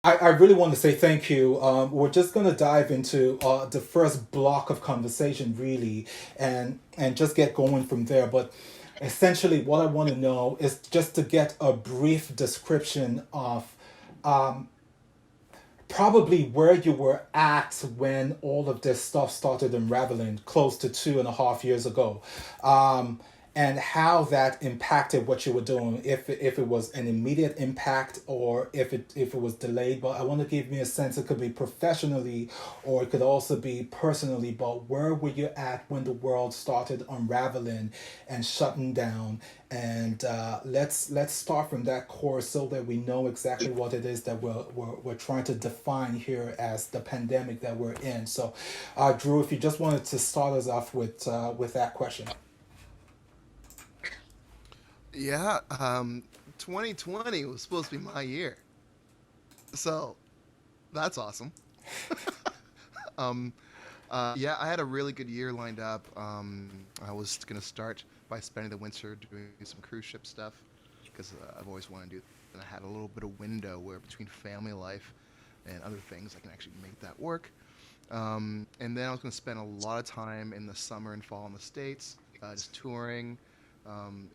I really want to say thank you. We're just going to dive into the first block of conversation, really, and just get going from there. But essentially, what I want to know is just to get a brief description of um, probably where you were at when all of this stuff started unraveling close to 2.5 years ago, and how that impacted what you were doing, if it was an immediate impact or if it was delayed. But I want to give me a sense. It could be professionally or it could also be personally. But where were you at when the world started unraveling and shutting down? And let's start from that core so that we know exactly what it is that we're trying to define here as the pandemic that we're in. So, Drew, if you just wanted to start us off with that question. Yeah, 2020 was supposed to be my year, so that's awesome. um, yeah, I had a really good year lined up. I was gonna start by spending the winter doing some cruise ship stuff because I've always wanted to do. And I had a little bit of window where between family life and other things, I can actually make that work. And then I was gonna spend a lot of time in the summer and fall in the states, just touring.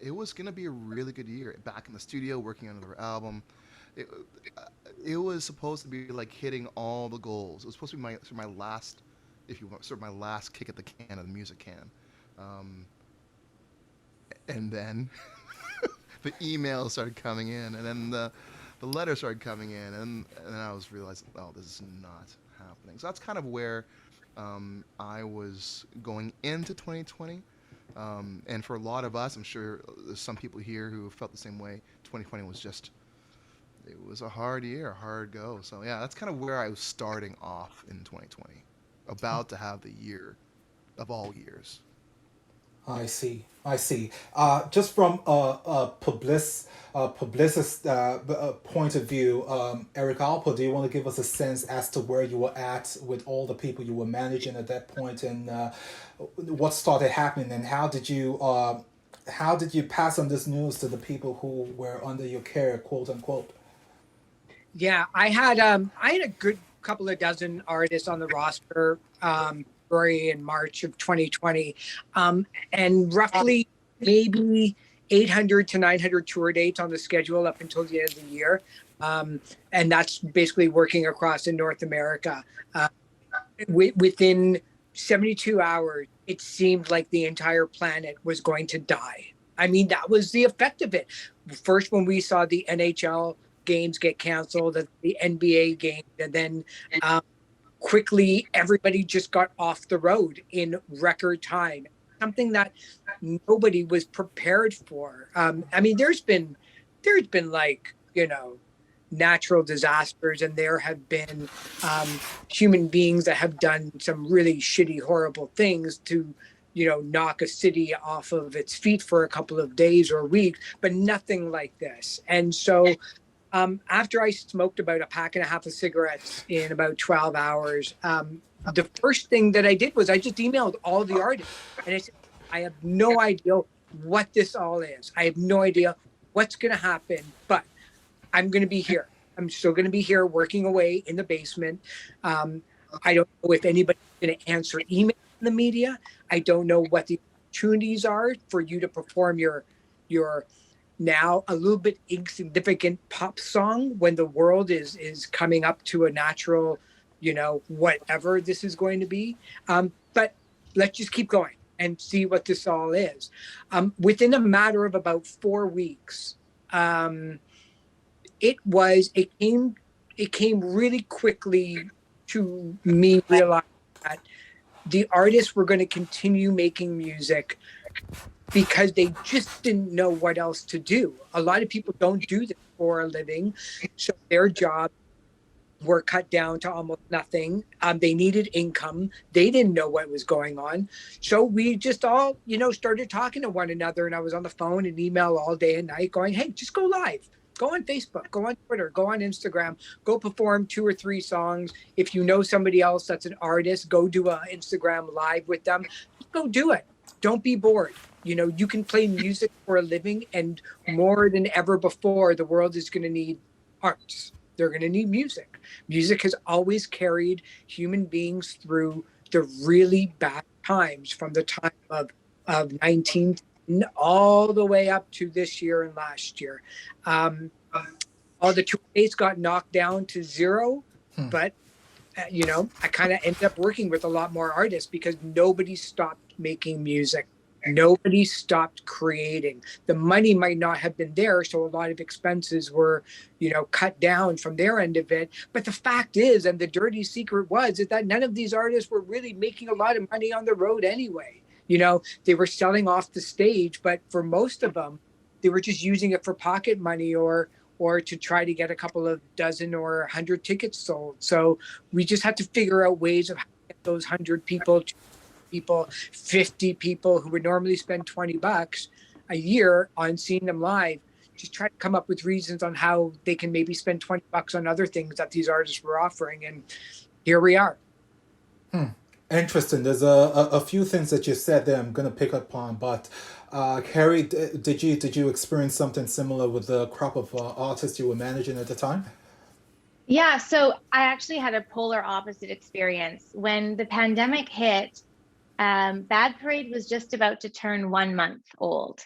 It was gonna be a really good year. Back in the studio, working on another album. It, uh, it was supposed to be like hitting all the goals. It was supposed to be my sort of my last, if you want, sort of my last kick at the can of the music can. Um, and then the emails started coming in, and then the letters started coming in, and then I was realizing, oh, this is not happening. So that's kind of where I was going into 2020. And for a lot of us, I'm sure there's some people here who felt the same way. 2020 was just, it was a hard year, a hard go. So yeah, that's kind of where I was starting off in 2020, about to have the year of all years. I see. I see. Just from a publicist point of view, Eric Alpo, do you want to give us a sense as to where you were at with all the people you were managing at that point, and what started happening, and how did you pass on this news to the people who were under your care, quote unquote? Yeah, I had a good couple of dozen artists on the roster, February and March of 2020, and roughly maybe 800 to 900 tour dates on the schedule up until the end of the year. And that's basically working across in North America. Within 72 hours, it seemed like the entire planet was going to die. I mean, that was the effect of it. First, when we saw the NHL games get canceled, the NBA game, and then um, quickly everybody just got off the road in record time. Something that nobody was prepared for. I mean, there's been like natural disasters, and there have been human beings that have done some really shitty, horrible things to knock a city off of its feet for a couple of days or weeks, but nothing like this. And so after I smoked about a pack and a half of cigarettes in about 12 hours, the first thing that I did was I just emailed all the artists and I said, I have no idea what this all is. I have no idea what's going to happen, but I'm going to be here. I'm still going to be here working away in the basement. Um, I don't know if anybody's going to answer email in the media. I don't know what the opportunities are for you to perform your now a little bit insignificant pop song when the world is coming up to a natural, whatever this is going to be. But let's just keep going and see what this all is. Within a matter of about 4 weeks, um, it came really quickly to me realize that the artists were going to continue making music because they just didn't know what else to do. A lot of people don't do this for a living, so their jobs were cut down to almost nothing. They needed income. They didn't know what was going on. So we just all, started talking to one another. And I was on the phone and email all day and night going, hey, just go live. Go on Facebook, go on Twitter, go on Instagram, go perform 2 or 3 songs. If you know somebody else that's an artist, go do a Instagram live with them. Just go do it. Don't be bored. You can play music for a living, and more than ever before, the world is going to need arts. They're going to need music. Music has always carried human beings through the really bad times, from the time of 19 all the way up to this year and last year. Um, all the tour dates got knocked down to zero, Hmm. but I kind of ended up working with a lot more artists because nobody stopped making music. Nobody stopped creating. The money might not have been there, so a lot of expenses were, cut down from their end of it. But the fact is, and the dirty secret was, is that none of these artists were really making a lot of money on the road anyway. They were selling off the stage, but for most of them, they were just using it for pocket money or to try to get a couple of dozen or 100 tickets sold. So we just had to figure out ways of how to get those 100 people, 50 people who would normally spend $20 a year on seeing them live. Just try to come up with reasons on how they can maybe spend $20 on other things that these artists were offering. And here we are. Interesting. There's a few things that you said there I'm going to pick up on, but Carrie, did you experience something similar with the crop of artists you were managing at the time? Yeah, so I actually had a polar opposite experience. When the pandemic hit, Bad Parade was just about to turn 1 month old.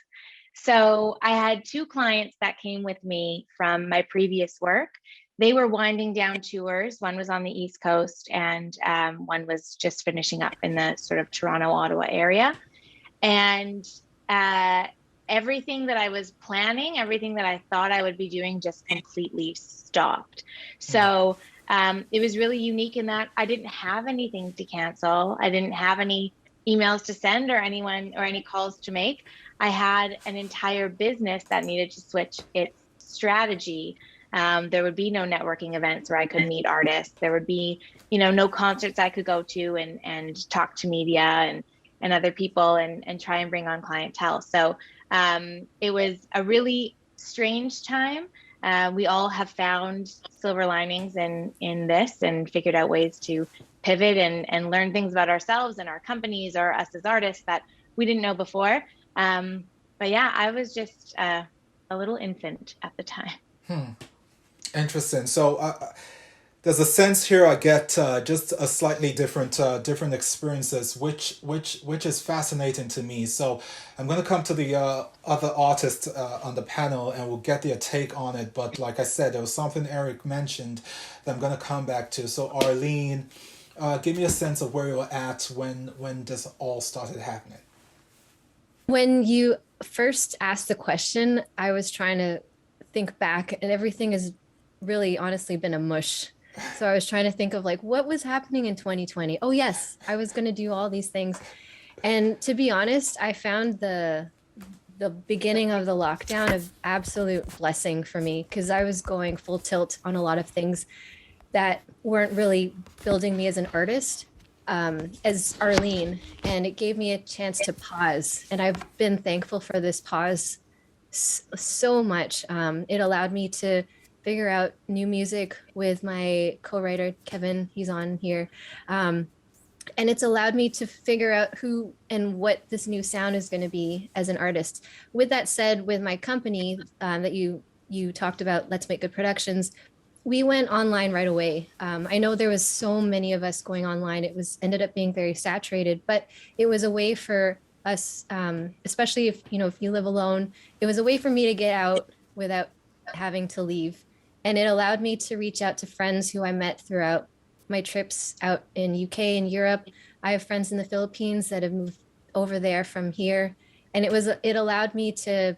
So I had two clients that came with me from my previous work. They were winding down tours. One was on the East Coast, and one was just finishing up in the sort of Toronto, Ottawa area. And uh, everything that I was planning, everything that I thought I would be doing just completely stopped. So it was really unique in that I didn't have anything to cancel. I didn't have any emails to send or anyone or any calls to make. I had an entire business that needed to switch its strategy. There would be no networking events where I could meet artists. There would be, no concerts I could go to and talk to media and other people and try and bring on clientele. So it was a really strange time. We all have found silver linings in this and figured out ways to pivot and learn things about ourselves and our companies or us as artists that we didn't know before. But yeah, I was just a little infant at the time. Interesting. So there's a sense here I get just a slightly different experiences, which is fascinating to me. So I'm going to come to the other artists on the panel, and we'll get their take on it. But like I said, there was something Eric mentioned that I'm going to come back to. So Arlene, give me a sense of where you were at when this all started happening. When you first asked the question, I was trying to think back, and everything has really honestly been a mush. So I was trying to think of like what was happening in 2020. Oh yes, I was going to do all these things. And to be honest, I found the beginning of the lockdown of absolute blessing for me, because I was going full tilt on a lot of things that weren't really building me as an artist, as Arlene, and it gave me a chance to pause. And I've been thankful for this pause so much. It allowed me to figure out new music with my co-writer Kevin. He's on here, and it's allowed me to figure out who and what this new sound is going to be as an artist. With that said, with my company that you talked about, Let's Make Good Productions, we went online right away. I know there was so many of us going online. It was ended up being very saturated, but it was a way for us, especially if you live alone, it was a way for me to get out without having to leave. And it allowed me to reach out to friends who I met throughout my trips out in UK and Europe. I have friends in the Philippines that have moved over there from here. And it allowed me to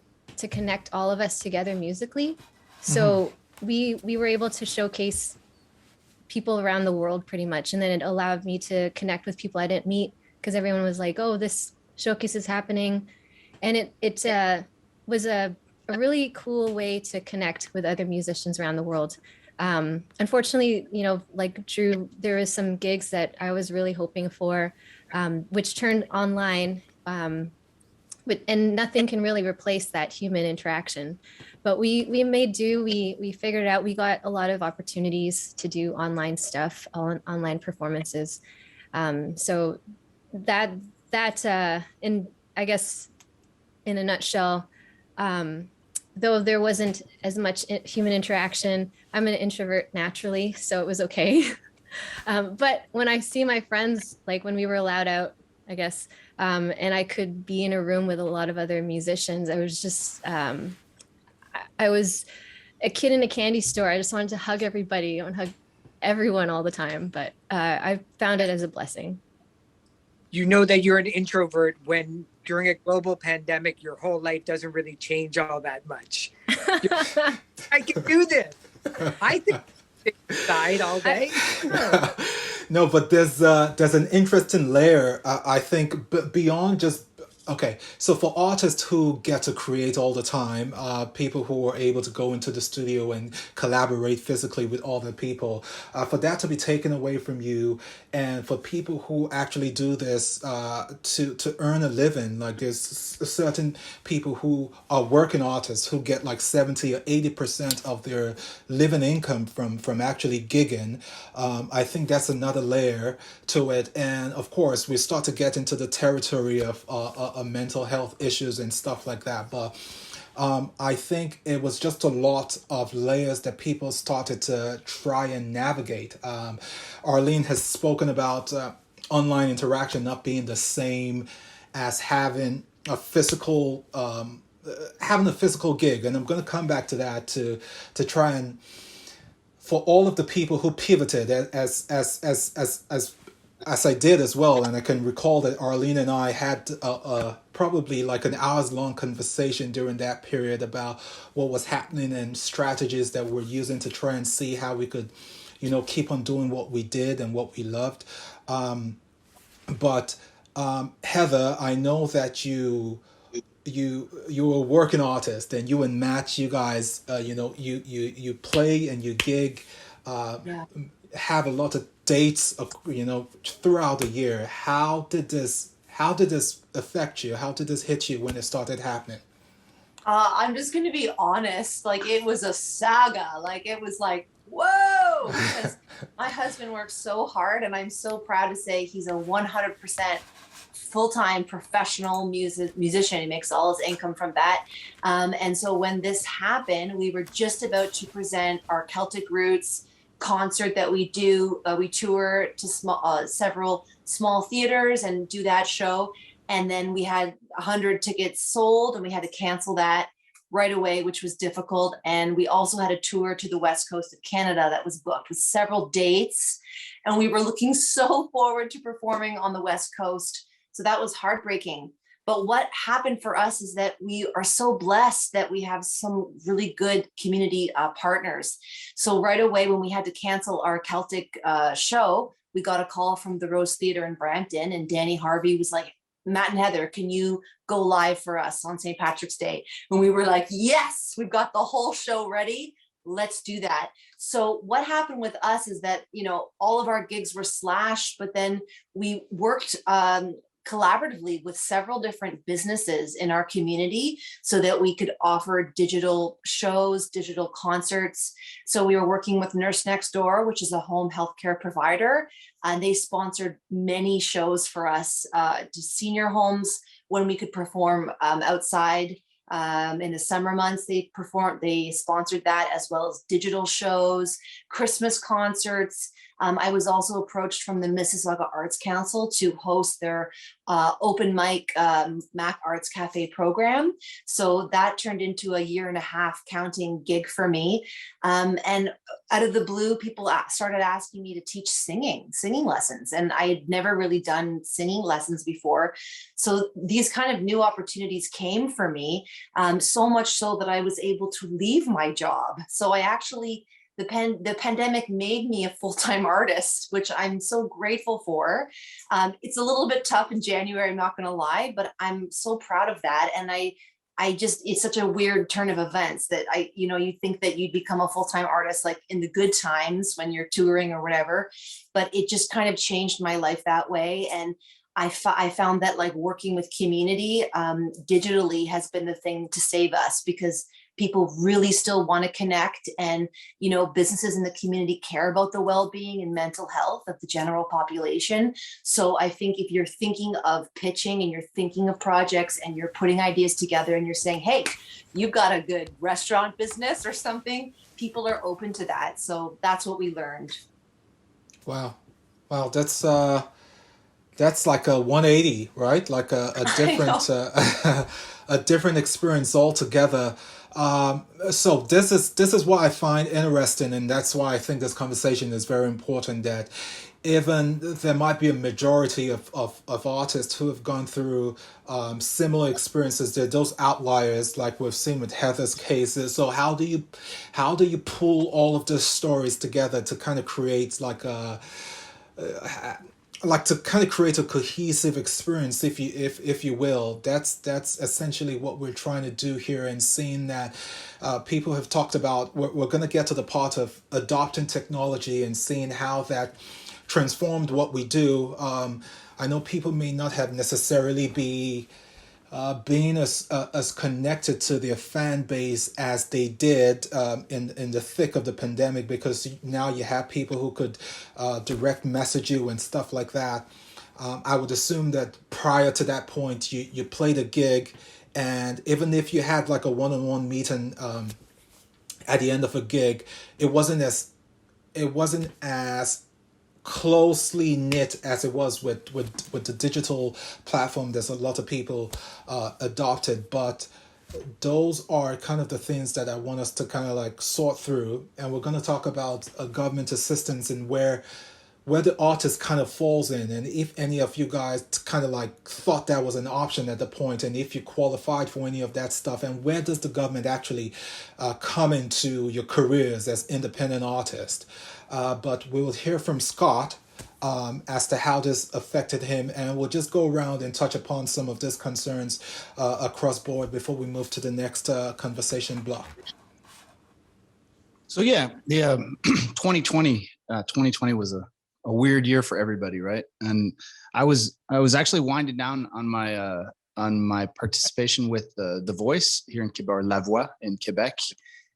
connect all of us together musically. So we were able to showcase people around the world pretty much. And then it allowed me to connect with people I didn't meet, because everyone was like, oh, this showcase is happening. And it was a really cool way to connect with other musicians around the world. Unfortunately, like Drew, there was some gigs that I was really hoping for, which turned online. And nothing can really replace that human interaction. But we made do. We figured it out. We got a lot of opportunities to do online stuff, online performances. So that in I guess in a nutshell, though there wasn't as much human interaction, I'm an introvert naturally, so it was okay. But when I see my friends, like when we were allowed out, I guess, and I could be in a room with a lot of other musicians, I was just, I was a kid in a candy store. I just wanted to hug everybody and hug everyone all the time. But I found it as a blessing. You know that you're an introvert when during a global pandemic, your whole life doesn't really change all that much. I can do this. I think inside all day. No, but there's an interesting layer. I think beyond just okay. So for artists who get to create all the time, people who are able to go into the studio and collaborate physically with other people, for that to be taken away from you, and for people who actually do this to earn a living, like there's certain people who are working artists who get like 70 or 80% of their living income from actually gigging. I think that's another layer to it, and of course we start to get into the territory of mental health issues and stuff like that. But I think it was just a lot of layers that people started to try and navigate. Arlene has spoken about online interaction not being the same as having a physical gig, and I'm going to come back to that to try and for all of the people who pivoted as I did as well. And I can recall that Arlene and I had probably like an hours long conversation during that period about what was happening and strategies that we're using to try and see how we could, keep on doing what we did and what we loved. But Heather, I know that you're a working artist, and you and Matt, you guys, you play and you gig, have a lot of dates, throughout the year. How did this affect you? How did this hit you when it started happening? I'm just going to be honest. Like, it was a saga. Like, it was like, whoa, because my husband works so hard, and I'm so proud to say he's a 100% full-time professional musician. He makes all his income from that. And so when this happened, we were just about to present our Celtic Roots concert that we do. We tour to several small theaters and do that show. And then we had 100 tickets sold, and we had to cancel that right away, which was difficult. And we also had a tour to the West Coast of Canada that was booked with several dates. And we were looking so forward to performing on the West Coast. So that was heartbreaking. But what happened for us is that we are so blessed that we have some really good community partners. So right away, when we had to cancel our Celtic show, we got a call from the Rose Theatre in Brampton, and Danny Harvey was like, Matt and Heather, can you go live for us on St. Patrick's Day? And we were like, yes, we've got the whole show ready. Let's do that. So what happened with us is that, all of our gigs were slashed, but then we worked collaboratively with several different businesses in our community so that we could offer digital shows, digital concerts. So we were working with Nurse Next Door, which is a home healthcare provider, and they sponsored many shows for us to senior homes when we could perform outside. In the summer months, they sponsored that, as well as digital shows, Christmas concerts. I was also approached from the Mississauga Arts Council to host their open mic Mac Arts Cafe program. So that turned into a 1.5 counting gig for me. And out of the blue, people started asking me to teach singing lessons. And I had never really done singing lessons before. So these kind of new opportunities came for me, so much so that I was able to leave my job. So I actually, the pandemic made me a full-time artist, which I'm so grateful for. It's a little bit tough in January, I'm not going to lie, but I'm so proud of that. And I just, it's such a weird turn of events that you think that you'd become a full-time artist, like in the good times when you're touring or whatever, but it just kind of changed my life that way. And I found that like working with community digitally has been the thing to save us, because people really still want to connect, and businesses in the community care about the well-being and mental health of the general population. So I think if you're thinking of pitching and you're thinking of projects and you're putting ideas together and you're saying, hey, you've got a good restaurant business or something, people are open to that. So that's what we learned. Wow. Wow, that's like a 180, right? Like a different a different experience altogether. So this is what I find interesting, and that's why I think this conversation is very important. That even there might be a majority of artists who have gone through similar experiences, there are those outliers like we've seen with Heather's cases. So how do you pull all of these stories together to kind of create to kind of create a cohesive experience, if you will. That's essentially what we're trying to do here, and seeing that people have talked about, we're going to get to the part of adopting technology and seeing how that transformed what we do. I know people may not have necessarily be being as connected to their fan base as they did in the thick of the pandemic, because now you have people who could direct message you and stuff like that. I would assume that prior to that point, you played a gig, and even if you had like a one-on-one meeting at the end of a gig, it wasn't as closely knit as it was with the digital platform. There's a lot of people adopted, but those are kind of the things that I want us to kind of like sort through, and we're going to talk about government assistance and where the artist kind of falls in, and if any of you guys kind of like thought that was an option at the point, and if you qualified for any of that stuff, and where does the government actually come into your careers as independent artists. But we'll hear from Scott as to how this affected him, and we'll just go around and touch upon some of these concerns across board before we move to the next conversation block. So yeah, the 2020 was a weird year for everybody, right? And I was actually winding down on my participation with The Voice here in Quebec, or La Voix in Quebec,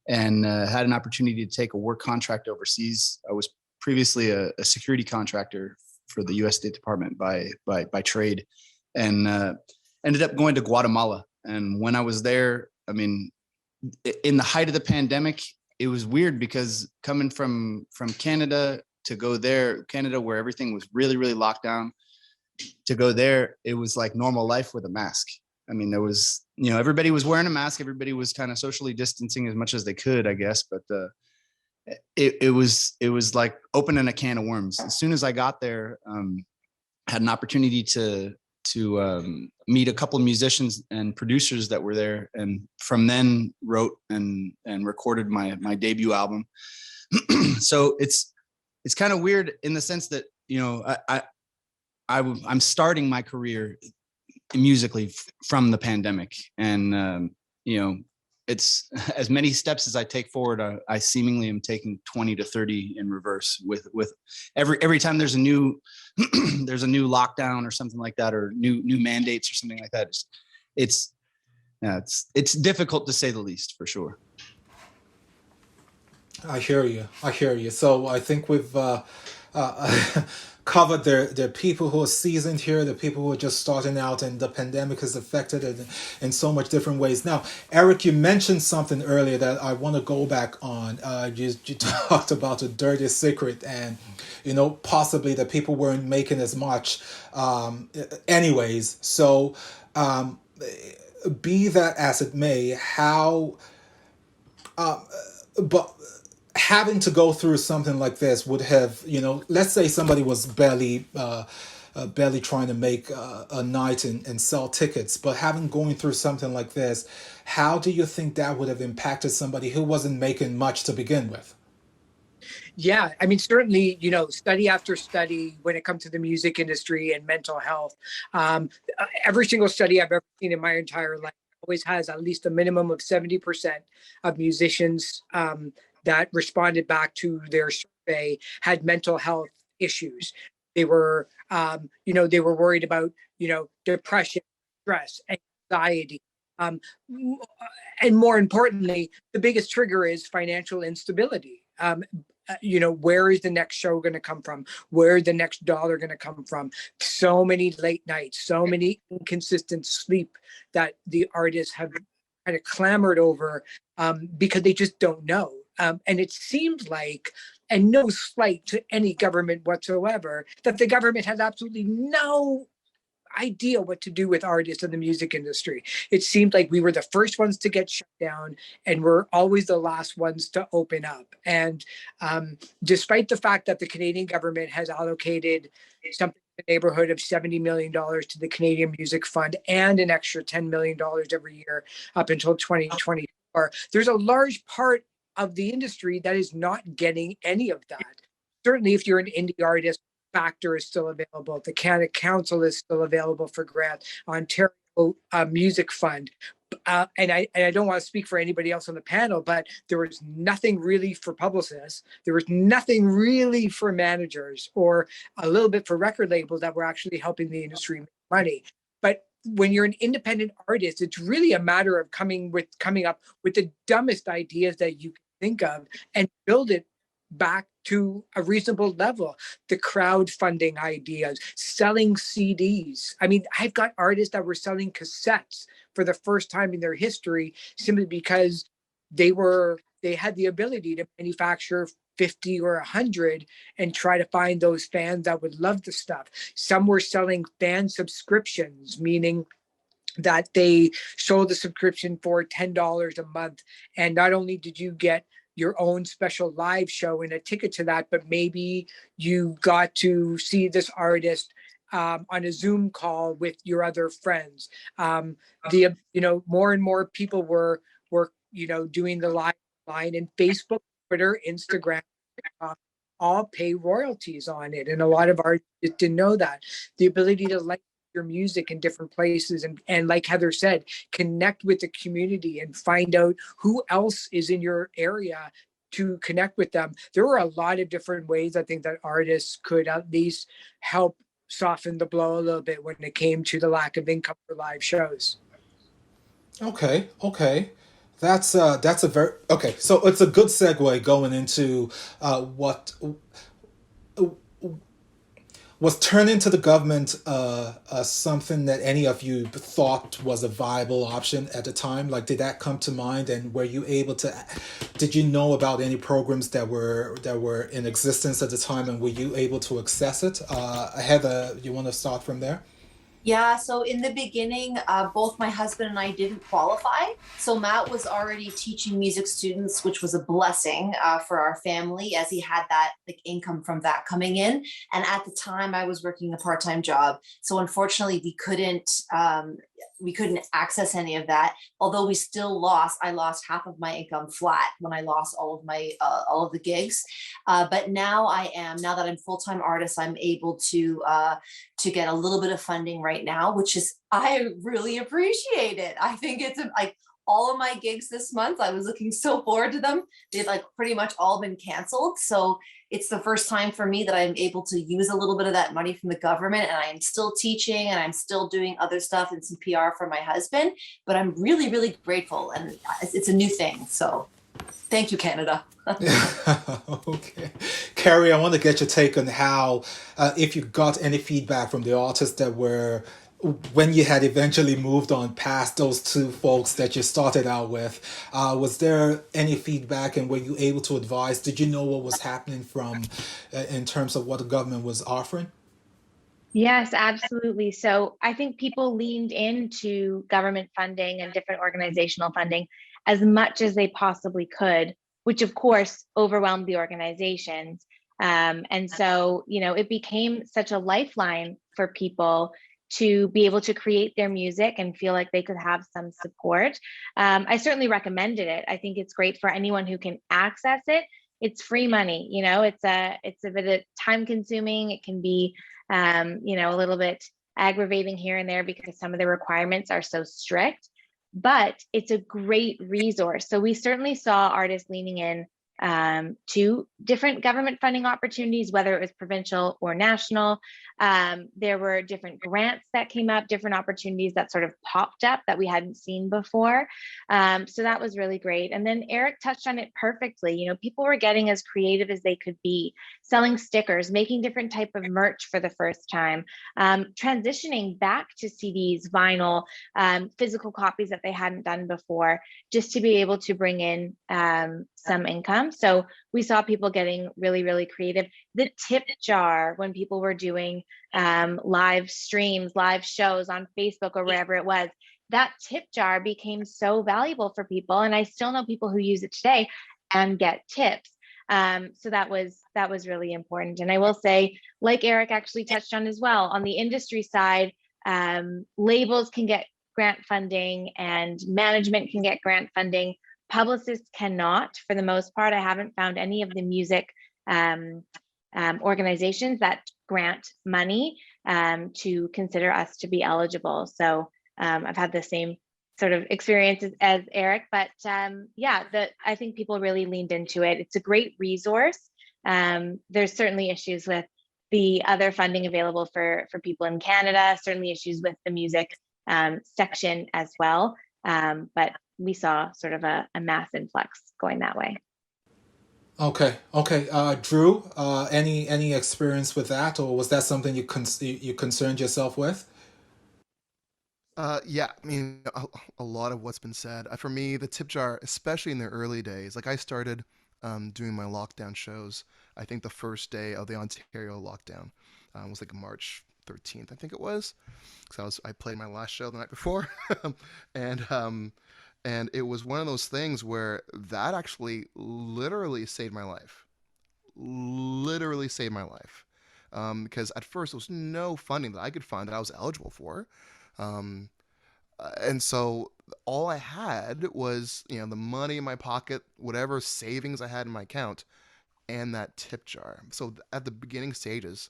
and had an opportunity to take a work contract overseas. I was previously a security contractor for the U.S. State Department by trade, and ended up going to Guatemala. And when I was there, I mean, in the height of the pandemic, it was weird because coming from Canada to go there, Canada where everything was really, really locked down, to go there, it was like normal life with a mask. I mean, there was, everybody was wearing a mask. Everybody was kind of socially distancing as much as they could, I guess. But it was like opening a can of worms. As soon as I got there, had an opportunity to meet a couple of musicians and producers that were there, and from then wrote and recorded my debut album. So it's kind of weird in the sense that I'm starting my career musically from the pandemic, and it's as many steps as I take forward, I seemingly am taking 20 to 30 in reverse with every time there's a new there's a new lockdown or something like that, or new mandates or something like that. It's difficult to say the least, for sure. I hear you. So I think we've covered the people who are seasoned here, the people who are just starting out, and the pandemic has affected it in so much different ways. Now, Eric, you mentioned something earlier that I want to go back on. You talked about a dirty secret, and possibly that people weren't making as much anyways. So be that as it may, how but having to go through something like this would have, let's say somebody was barely trying to make a night and sell tickets, but going through something like this, how do you think that would have impacted somebody who wasn't making much to begin with? Yeah, I mean, certainly, study after study when it comes to the music industry and mental health, every single study I've ever seen in my entire life always has at least a minimum of 70% of musicians that responded back to their survey had mental health issues. They were, they were worried about, depression, stress, anxiety, Um, and more importantly, the biggest trigger is financial instability. Where is the next show going to come from? Where is the next dollar going to come from? So many late nights, so many inconsistent sleep that the artists have kind of clamored over because they just don't know. And it seems like, and no slight to any government whatsoever, that the government has absolutely no idea what to do with artists in the music industry. It seemed like we were the first ones to get shut down, and we're always the last ones to open up. And despite the fact that the Canadian government has allocated something in the neighborhood of $70 million to the Canadian Music Fund and an extra $10 million every year up until 2024, there's a large part of the industry that is not getting any of that. Certainly, if you're an indie artist, Factor is still available. The Canada Council is still available for grant. Ontario Music Fund. And I don't want to speak for anybody else on the panel, but there was nothing really for publicists. There was nothing really for managers, or a little bit for record labels that were actually helping the industry make money. But when you're an independent artist, it's really a matter of coming up with the dumbest ideas that you can think of and build it back to a reasonable level. The crowdfunding ideas, selling CDs. I mean, I've got artists that were selling cassettes for the first time in their history simply because they had the ability to manufacture 50 or 100 and try to find those fans that would love the stuff. Some were selling fan subscriptions, meaning that they sold the subscription for $10 a month. And not only did you get your own special live show and a ticket to that, but maybe you got to see this artist on a Zoom call with your other friends. More and more people were doing the live line, and Facebook, Twitter, Instagram, all pay royalties on it. And a lot of artists didn't know that. The ability to like your music in different places and like Heather said, connect with the community and find out who else is in your area to connect with them. There were a lot of different ways I think that artists could at least help soften the blow a little bit when it came to the lack of income for live shows. Okay. That's a very okay. So it's a good segue going into what was turned into the government something that any of you thought was a viable option at the time? Like, did that come to mind, and were you able to? Did you know about any programs that were in existence at the time, and were you able to access it? Heather, you want to start from there? Yeah, so in the beginning, both my husband and I didn't qualify. So Matt was already teaching music students, which was a blessing for our family, as he had that income from that coming in. And at the time, I was working a part-time job, so unfortunately, we couldn't access any of that. Although I lost half of my income flat when I lost all of the gigs. But now now that I'm full-time artist, I'm able to get a little bit of funding right now, which is, I really appreciate it. I think it's like all of my gigs this month, I was looking so forward to them. They've pretty much all been canceled. So it's the first time for me that I'm able to use a little bit of that money from the government, and I'm still teaching and I'm still doing other stuff and some PR for my husband, but I'm really, really grateful, and it's a new thing. So thank you, Canada. Okay. Carrie, I want to get your take on how, if you got any feedback from the artists that were, when you had eventually moved on past those two folks that you started out with, was there any feedback, and were you able to advise? Did you know what was happening in terms of what the government was offering? Yes, absolutely. So I think people leaned into government funding and different organizational funding as much as they possibly could, which of course overwhelmed the organizations. And so, it became such a lifeline for people to be able to create their music and feel like they could have some support. I certainly recommended it. I think it's great for anyone who can access it. It's free money, it's a bit time consuming. It can be, a little bit aggravating here and there because some of the requirements are so strict, but it's a great resource. So we certainly saw artists leaning in to different government funding opportunities, whether it was provincial or national. There were different grants that came up, different opportunities that sort of popped up that we hadn't seen before. So that was really great. And then Eric touched on it perfectly. You know, people were getting as creative as they could be, selling stickers, making different type of merch for the first time, transitioning back to CDs, vinyl, physical copies that they hadn't done before, just to be able to bring in some income. So we saw people getting really, really creative. The tip jar, when people were doing live streams, live shows on Facebook or wherever it was, that tip jar became so valuable for people. And I still know people who use it today and get tips. So that was really important. And I will say, like Eric actually touched on as well, on the industry side, labels can get grant funding and management can get grant funding. Publicists cannot, for the most part. I haven't found any of the music organizations that grant money to consider us to be eligible. So I've had the same sort of experiences as Eric, but yeah, I think people really leaned into it. It's a great resource. There's certainly issues with the other funding available for people in Canada, certainly issues with the music section as well. But we saw sort of a mass influx going that way. Okay, okay. Drew, any experience with that, or was that something you concerned yourself with? Yeah, I mean, a lot of what's been said. For me, the tip jar, especially in the early days, like I started doing my lockdown shows. I think the first day of the Ontario lockdown was like March 13th, I think it was, because I played my last show the night before, and and it was one of those things where that actually literally saved my life. Literally saved my life. Because at first there was no funding that I could find that I was eligible for. Um, and so all I had was, you know, the money in my pocket, whatever savings I had in my account, and that tip jar. So at the beginning stages,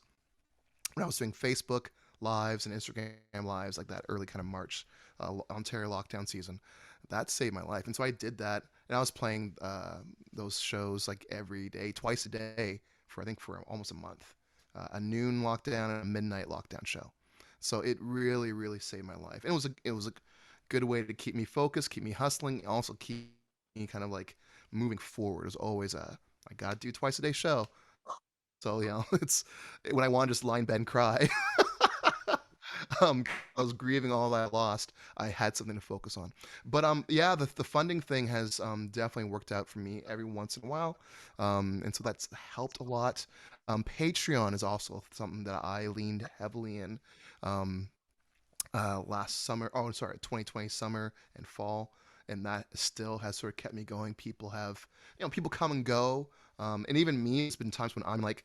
when I was doing Facebook lives and Instagram lives, like that early kind of March Ontario lockdown season, that saved my life. And so I did that, and I was playing those shows like every day, twice a day, for I think for almost a month, a noon lockdown and a midnight lockdown show. So it really, really saved my life. And it was a good way to keep me focused, keep me hustling, and also keep me kind of like moving forward. It was always I gotta do twice a day show. So you know, it's when I want to just lie in bed and cry. I was grieving all that I lost. I had something to focus on. But yeah, the funding thing has definitely worked out for me every once in a while, and so that's helped a lot. Patreon is also something that I leaned heavily in um, last summer. Oh, sorry, 2020 summer and fall, and that still has sort of kept me going. People have, you know, people come and go, and even me. It's been times when I'm like,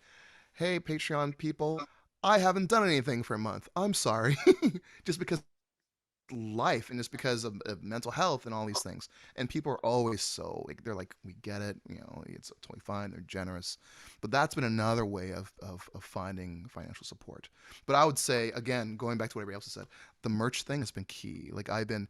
"Hey, Patreon people, I haven't done anything for a month. I'm sorry," just because life and just because of mental health and all these things. And people are always so like they're like, we get it, you know, it's totally fine. They're generous, but that's been another way of finding financial support. But I would say again, going back to what everybody else has said, the merch thing has been key. Like I've been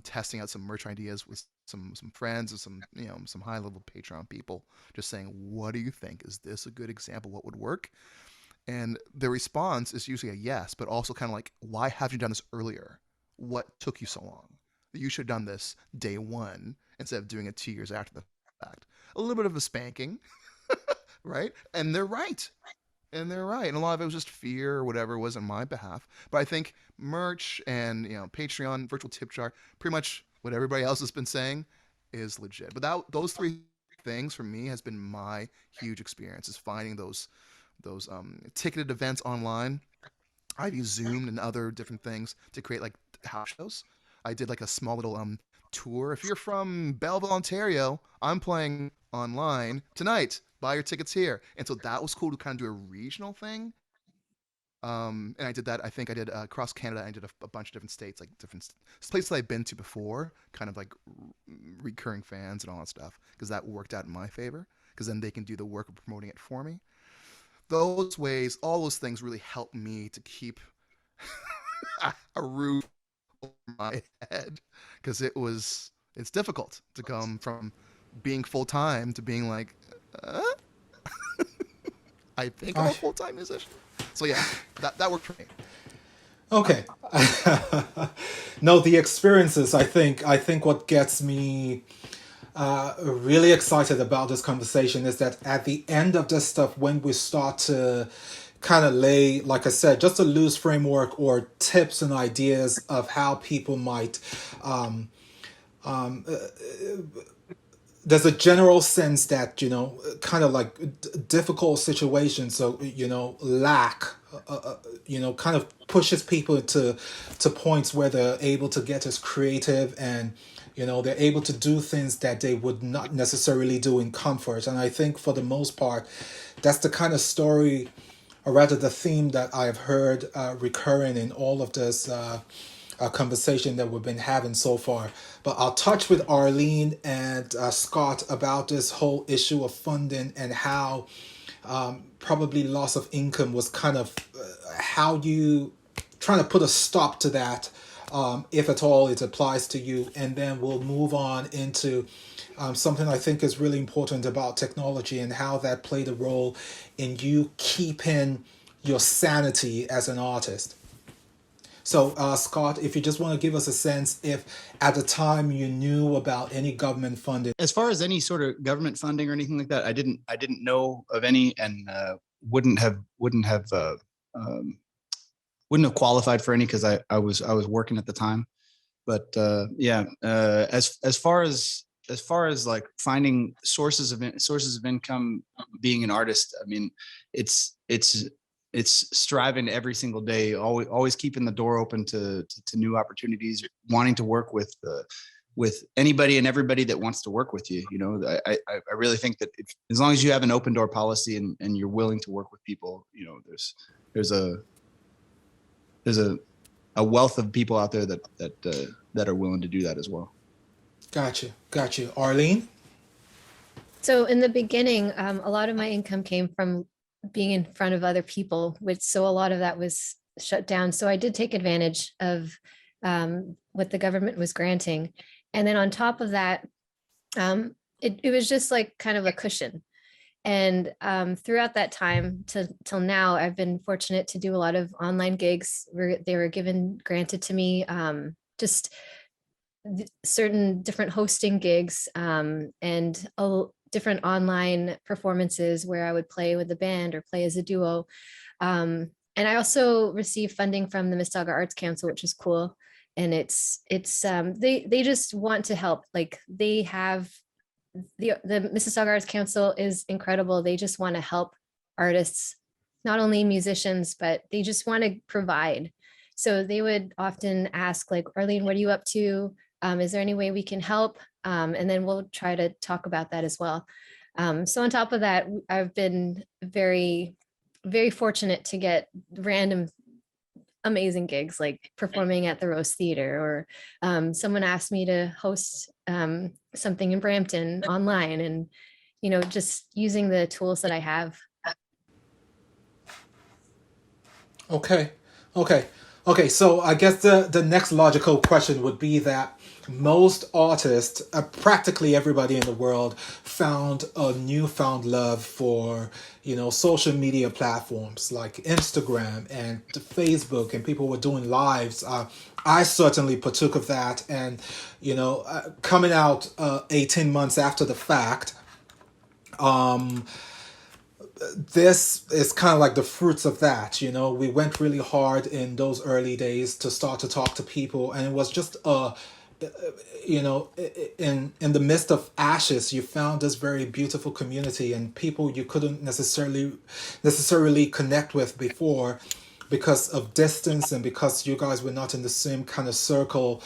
testing out some merch ideas with some friends and some, you know, some high level Patreon people, just saying, what do you think? Is this a good example? What would work? And the response is usually a yes, but also kind of like, why haven't you done this earlier? What took you so long? You should have done this day one instead of doing it 2 years after the fact. A little bit of a spanking, right? And they're right. And they're right. And a lot of it was just fear or whatever it was on my behalf. But I think merch and, you know, Patreon, virtual tip jar, pretty much what everybody else has been saying is legit. But those three things for me has been my huge experience, is finding those ticketed events online. I've used Zoom and other different things to create like house shows. I did like a small little tour. If you're from Belleville, Ontario, I'm playing online tonight. Buy your tickets here. And so that was cool to kind of do a regional thing. And I did that. I think I did across Canada. I did a bunch of different states, like different places I've been to before, kind of like recurring fans and all that stuff, because that worked out in my favor. Because then they can do the work of promoting it for me. Those ways, all those things really help me to keep a roof over my head, because it's difficult to come from being full time to being like, Uh, I think I'm a Gosh. full-time musician. So yeah, that worked for me. Okay. No, the experiences. I think what gets me really excited about this conversation is that at the end of this stuff, when we start to kind of lay, like I said, just a loose framework or tips and ideas of how people might there's a general sense that kind of like difficult situations, so lack kind of pushes people to points where they're able to get as creative, and they're able to do things that they would not necessarily do in comfort. And I think for the most part, that's the kind of story, or rather the theme, that I've heard recurring in all of this conversation that we've been having so far. But I'll touch with Arlene and Scott about this whole issue of funding, and how probably loss of income was kind of how you trying to put a stop to that, if at all it applies to you. And then we'll move on into something I think is really important about technology, and how that played a role in you keeping your sanity as an artist. So, Scott, if you just want to give us a sense, if at the time you knew about any government funding. As far as any sort of government funding or anything like that, I didn't know of any, and wouldn't have um, wouldn't have qualified for any, because I was working at the time. But yeah, as far as like finding sources of income, being an artist, I mean, it's striving every single day, always keeping the door open to new opportunities, wanting to work with anybody and everybody that wants to work with you. I really think that as long as you have an open door policy, and you're willing to work with people, there's a wealth of people out there that are willing to do that as well. Gotcha. Arlene? So in the beginning, a lot of my income came from being in front of other people, so a lot of that was shut down. So I did take advantage of what the government was granting. And then on top of that, it was just like kind of a cushion. And throughout that time till now, I've been fortunate to do a lot of online gigs where they were granted to me, just certain different hosting gigs, and different online performances where I would play with the band or play as a duo. And I also received funding from the Mississauga Arts Council, which is cool. And they just want to help. Like, they have the Mississauga Arts Council is incredible. They just want to help artists, not only musicians, but they just want to provide. So they would often ask, like, Arlene, what are you up to? Is there any way we can help? And then we'll try to talk about that as well. So on top of that, I've been very, very fortunate to get random amazing gigs, like performing at the Rose Theater, or someone asked me to host something in Brampton online, and just using the tools that I have. Okay. So I guess the next logical question would be that most artists, practically everybody in the world, found a newfound love for social media platforms like Instagram and Facebook, and people were doing lives. I certainly partook of that, and coming out 18 months after the fact, this is kind of like the fruits of that. We went really hard in those early days to start to talk to people, and it was just in the midst of ashes, you found this very beautiful community, and people you couldn't necessarily connect with before, because of distance, and because you guys were not in the same kind of circle,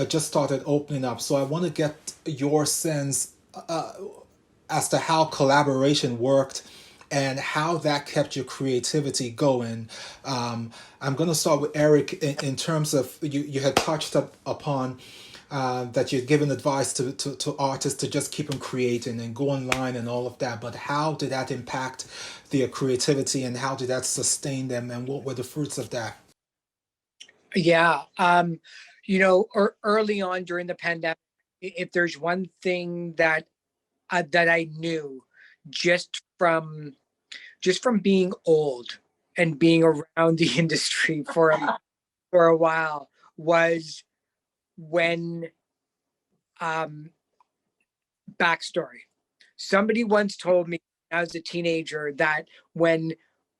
just started opening up. So I want to get your sense as to how collaboration worked, and how that kept your creativity going. I'm going to start with Eric in terms of, you had touched upon that you'd given advice to artists to just keep on creating and go online and all of that. But how did that impact their creativity, and how did that sustain them, and what were the fruits of that? Yeah. Early on during the pandemic, if there's one thing that I knew, just from being old and being around the industry for a while was when backstory. Somebody once told me when I was a teenager that when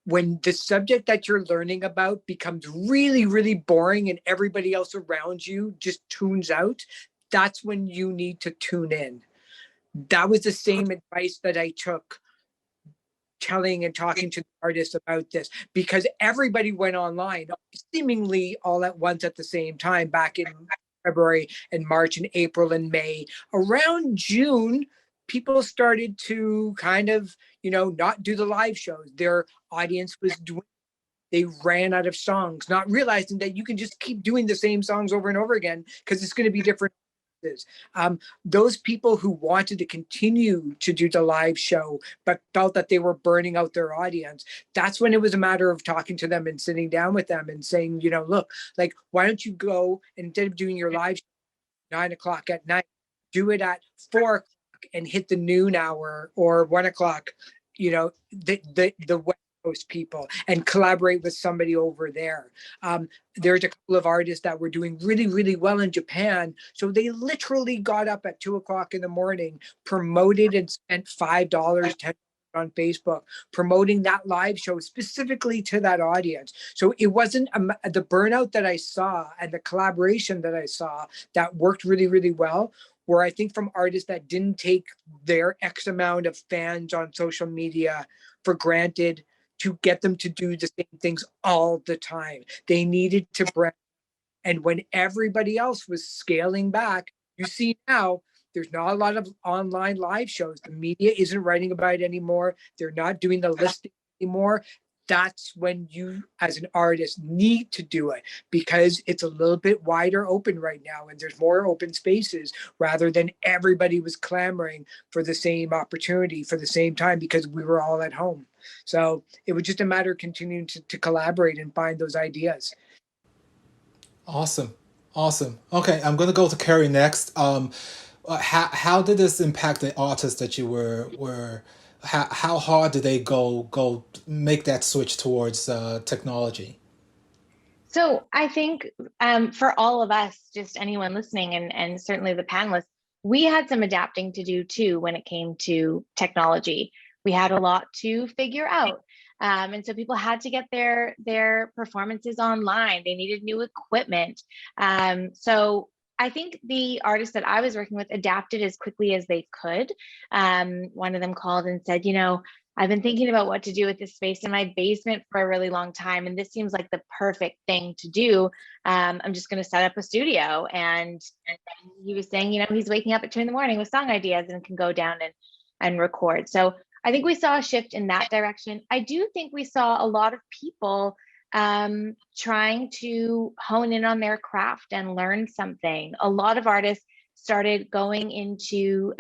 the subject that you're learning about becomes really, really boring and everybody else around you just tunes out, that's when you need to tune in. That was the same advice that I took telling and talking to the artists about this, because everybody went online seemingly all at once at the same time back in February and March and April and May. Around June, people started to kind of, not do the live shows. Their audience was doing, they ran out of songs, not realizing that you can just keep doing the same songs over and over again because it's going to be different. Those people who wanted to continue to do the live show but felt that they were burning out their audience, that's when it was a matter of talking to them and sitting down with them and saying, look, like, why don't you go, and instead of doing your live show at 9:00 at night, do it at 4:00 and hit the noon hour or 1:00, the West Coast people, and collaborate with somebody over there. There's a couple of artists that were doing really, really well in Japan. So they literally got up at 2:00 in the morning, promoted and spent $5, $10 on Facebook, promoting that live show specifically to that audience. So it wasn't the burnout that I saw and the collaboration that I saw that worked really, really well, where I think from artists that didn't take their X amount of fans on social media for granted to get them to do the same things all the time. They needed to brand. And when everybody else was scaling back, you see now there's not a lot of online live shows. The media isn't writing about it anymore. They're not doing the listing anymore. That's when you, as an artist, need to do it, because it's a little bit wider open right now and there's more open spaces, rather than everybody was clamoring for the same opportunity for the same time because we were all at home. So it was just a matter of continuing to collaborate and find those ideas. Awesome. Okay, I'm gonna go to Carrie next. How did this impact the artists that you were how hard did they go make that switch towards technology? So I think for all of us, just anyone listening, and certainly the panelists, we had some adapting to do too when it came to technology. We had a lot to figure out. And so people had to get their performances online. They needed new equipment. So I think the artists that I was working with adapted as quickly as they could. One of them called and said, I've been thinking about what to do with this space in my basement for a really long time, and this seems like the perfect thing to do. I'm just going to set up a studio. And he was saying, he's waking up at 2 a.m. with song ideas and can go down and record. So I think we saw a shift in that direction. I do think we saw a lot of people trying to hone in on their craft and learn something. A lot of artists started going into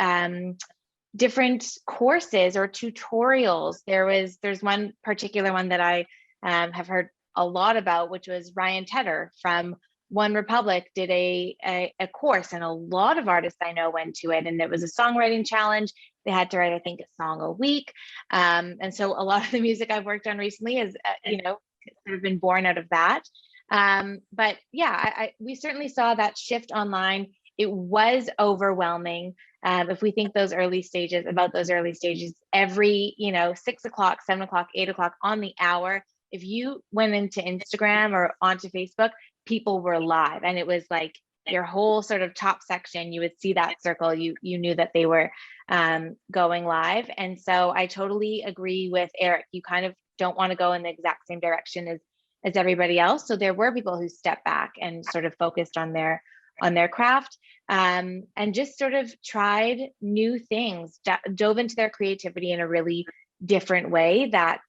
different courses or tutorials. There's one particular one that I have heard a lot about, which was Ryan Tedder from One Republic did a course, and a lot of artists I know went to it, and it was a songwriting challenge. They had to write, I think, a song a week. And so a lot of the music I've worked on recently is, sort of been born out of that. But yeah, we certainly saw that shift online. It was overwhelming. If we think about those early stages, every, 6 o'clock, 7 o'clock, 8 o'clock on the hour, if you went into Instagram or onto Facebook, people were live, and it was like your whole sort of top section, you would see that circle, you knew that they were going live. And so I totally agree with Eric. You kind of don't want to go in the exact same direction as everybody else. So there were people who stepped back and sort of focused on their craft, and just sort of tried new things, dove into their creativity in a really different way that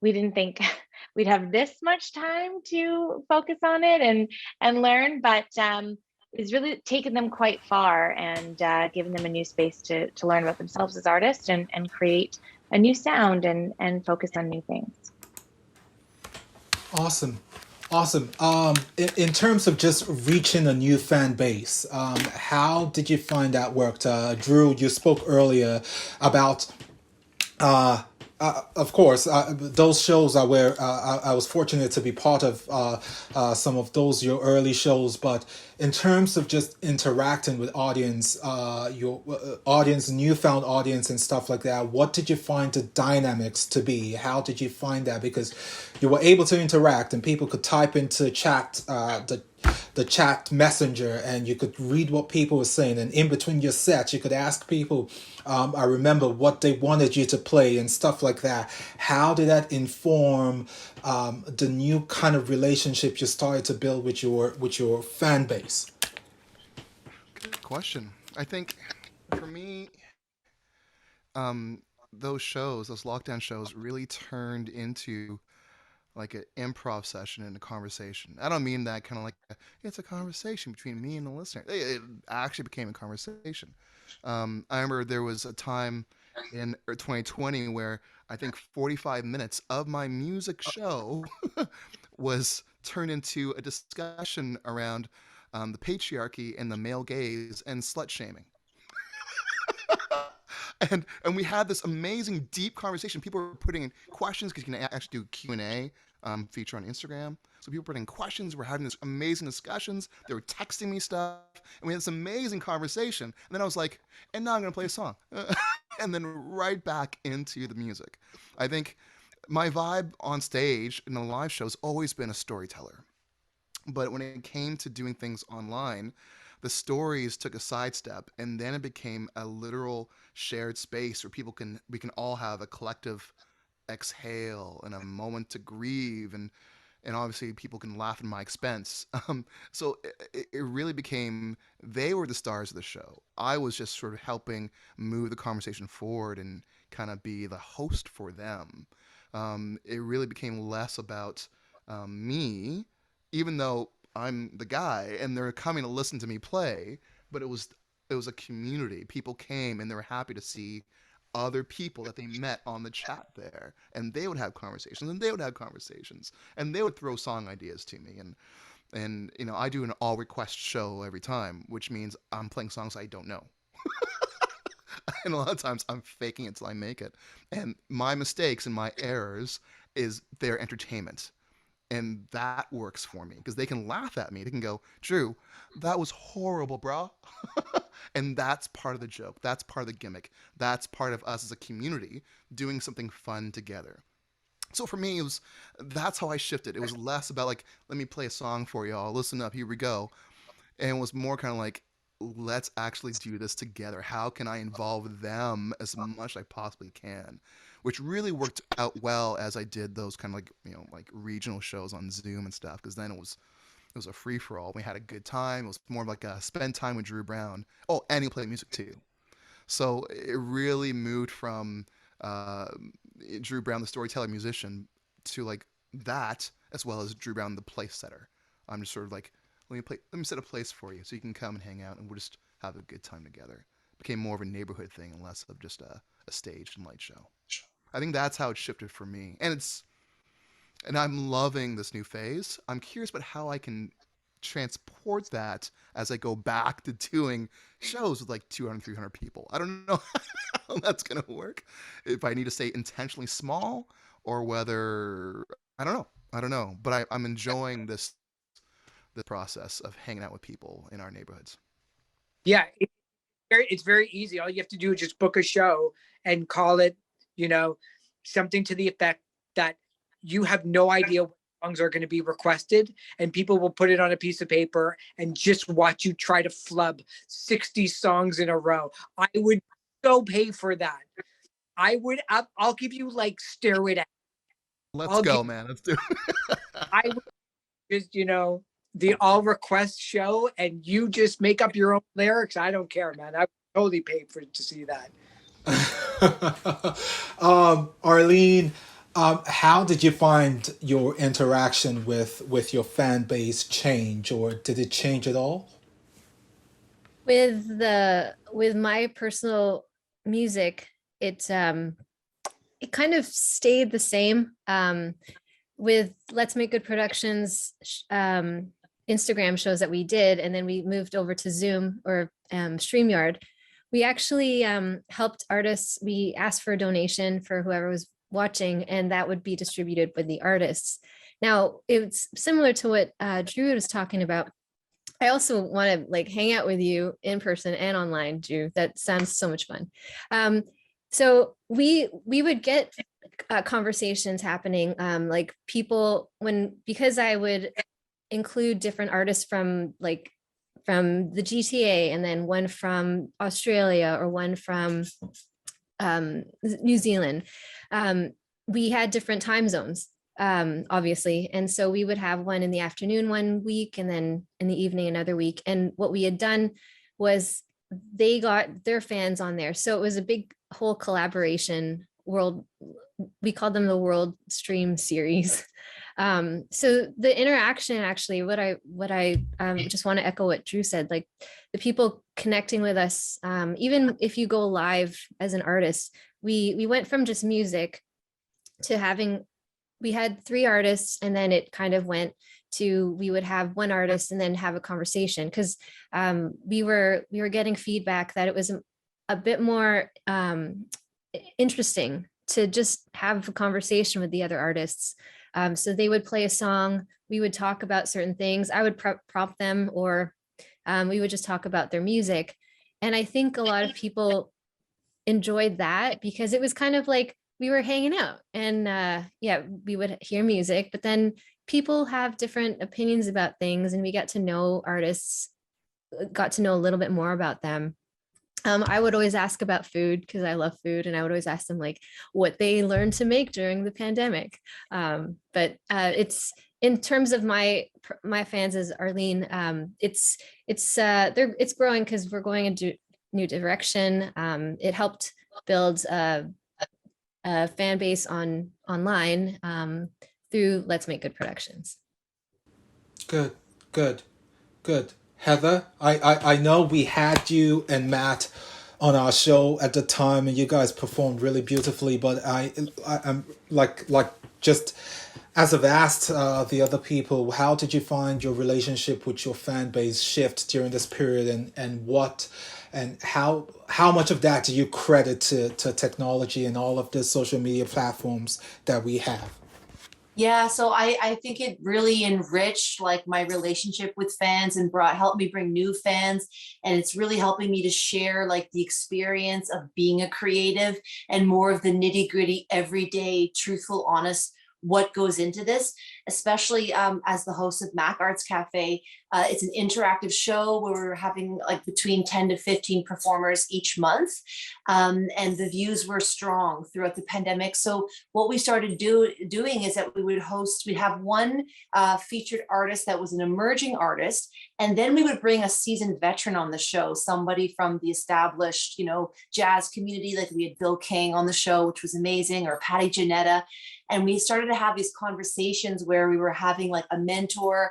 we didn't think we'd have this much time to focus on it and learn, but it's really taken them quite far and given them a new space to learn about themselves as artists and create a new sound and focus on new things. Awesome. In terms of just reaching a new fan base, how did you find that worked? Drew, you spoke earlier about uh, of course, those shows are where I was fortunate to be part of some of those your early shows. But in terms of just interacting with audience, your audience, newfound audience, and stuff like that, what did you find the dynamics to be? How did you find that? Because you were able to interact, and people could type into chat the chat messenger, and you could read what people were saying, and in between your sets you could ask people, I remember, what they wanted you to play and stuff like that. How did that inform the new kind of relationship you started to build with your fan base? Good question. I think for me, um, those shows, those lockdown shows, really turned into like an improv session and a conversation. I don't mean that kind of like it's a conversation between me and the listener. It actually became a conversation. I remember there was a time in 2020 where I think 45 minutes of my music show was turned into a discussion around the patriarchy and the male gaze and slut shaming. And we had this amazing deep conversation. People were putting in questions because you can actually do Q&A feature on Instagram. So people were putting in questions. We're having this amazing discussions. They were texting me stuff, and we had this amazing conversation. And then I was like, and now I'm gonna play a song, and then right back into the music. I think my vibe on stage in a live show has always been a storyteller. But when it came to doing things online, the stories took a sidestep, and then it became a literal shared space where people can we can all have a collective exhale and a moment to grieve, and obviously people can laugh at my expense. So it really became they were the stars of the show. I was just sort of helping move the conversation forward and kind of be the host for them. It really became less about me, even though I'm the guy and they're coming to listen to me play, but it was a community. People came and they were happy to see other people that they met on the chat there, and they would have conversations and they would have conversations and they would throw song ideas to me, and I do an all request show every time, which means I'm playing songs I don't know. And a lot of times I'm faking it till I make it, and my mistakes and my errors is their entertainment, and that works for me because they can laugh at me. They can go, Drew, that was horrible, bro. And that's part of the joke. That's part of the gimmick. That's part of us as a community doing something fun together. So for me, that's how I shifted. It was less about like, let me play a song for y'all. Listen up, here we go. And it was more kind of like, let's actually do this together. How can I involve them as much as I possibly can? Which really worked out well as I did those kind of like like regional shows on Zoom and stuff. Because then it was a free for all. We had a good time. It was more of like a spend time with Drew Brown. Oh, and he played music too. So it really moved from uh, Drew Brown, the storyteller musician, to like that, as well as Drew Brown, the place setter. I'm just sort of like, let me set a place for you so you can come and hang out and we'll just have a good time together. It became more of a neighborhood thing and less of just a staged and light show. I think that's how it shifted for me. And I'm loving this new phase. I'm curious about how I can transport that as I go back to doing shows with like 200, 300 people. I don't know how that's going to work. If I need to stay intentionally small or whether, I don't know. I don't know. But I'm enjoying the process of hanging out with people in our neighborhoods. Yeah, it's very easy. All you have to do is just book a show and call it, you know, something to the effect that you have no idea what songs are going to be requested, and people will put it on a piece of paper and just watch you try to flub 60 songs in a row. I would so pay for that. I'll give you like steroid. Let's go, man. Let's do it. I would just, the all request show, and you just make up your own lyrics. I don't care, man. I would totally pay to see that. Arlene, how did you find your interaction with your fan base change, or did it change at all? With my personal music, it kind of stayed the same. With Let's Make Good Productions Instagram shows that we did, and then we moved over to Zoom or StreamYard. we actually helped artists. We asked for a donation for whoever was watching, and that would be distributed with the artists. Now, it's similar to what Drew was talking about. I also want to like hang out with you in person and online, Drew. That sounds so much fun. So we would get conversations happening, like people because I would include different artists from the GTA, and then one from Australia or one from New Zealand. We had different time zones, obviously. And so we would have one in the afternoon one week, and then in the evening another week. And what we had done was they got their fans on there. So it was a big whole collaboration world. We called them the World Stream Series. So the interaction, actually, what I just want to echo what Drew said, like the people connecting with us, even if you go live as an artist, we went from just music to we had 3 artists, and then it kind of went to, we would have one artist and then have a conversation, because we were getting feedback that it was a bit more interesting to just have a conversation with the other artists. So they would play a song, we would talk about certain things, I would prompt them, or we would just talk about their music. And I think a lot of people enjoyed that, because it was kind of like we were hanging out, and yeah, we would hear music, but then people have different opinions about things, and we got to know artists, got to know a little bit more about them. I would always ask about food, because I love food, and I would always ask them like what they learned to make during the pandemic. But it's, in terms of my fans, as Arlene, it's growing, because we're going into new direction. It helped build a fan base online through Let's Make Good Productions. Good. Heather, I know we had you and Matt on our show at the time, and you guys performed really beautifully. But I'm like just as I've asked the other people, how did you find your relationship with your fan base shift during this period, and how much of that do you credit to technology and all of the social media platforms that we have? Yeah, so I think it really enriched like my relationship with fans and helped me bring new fans. And it's really helping me to share like the experience of being a creative and more of the nitty gritty, everyday, truthful, honest, what goes into this, especially as the host of Mac Arts Cafe. It's an interactive show where we're having like between 10 to 15 performers each month. And the views were strong throughout the pandemic. So what we started doing is that we'd have one featured artist that was an emerging artist. And then we would bring a seasoned veteran on the show, somebody from the established, jazz community. Like we had Bill King on the show, which was amazing, or Patty Janetta. And we started to have these conversations where we were having like a mentor.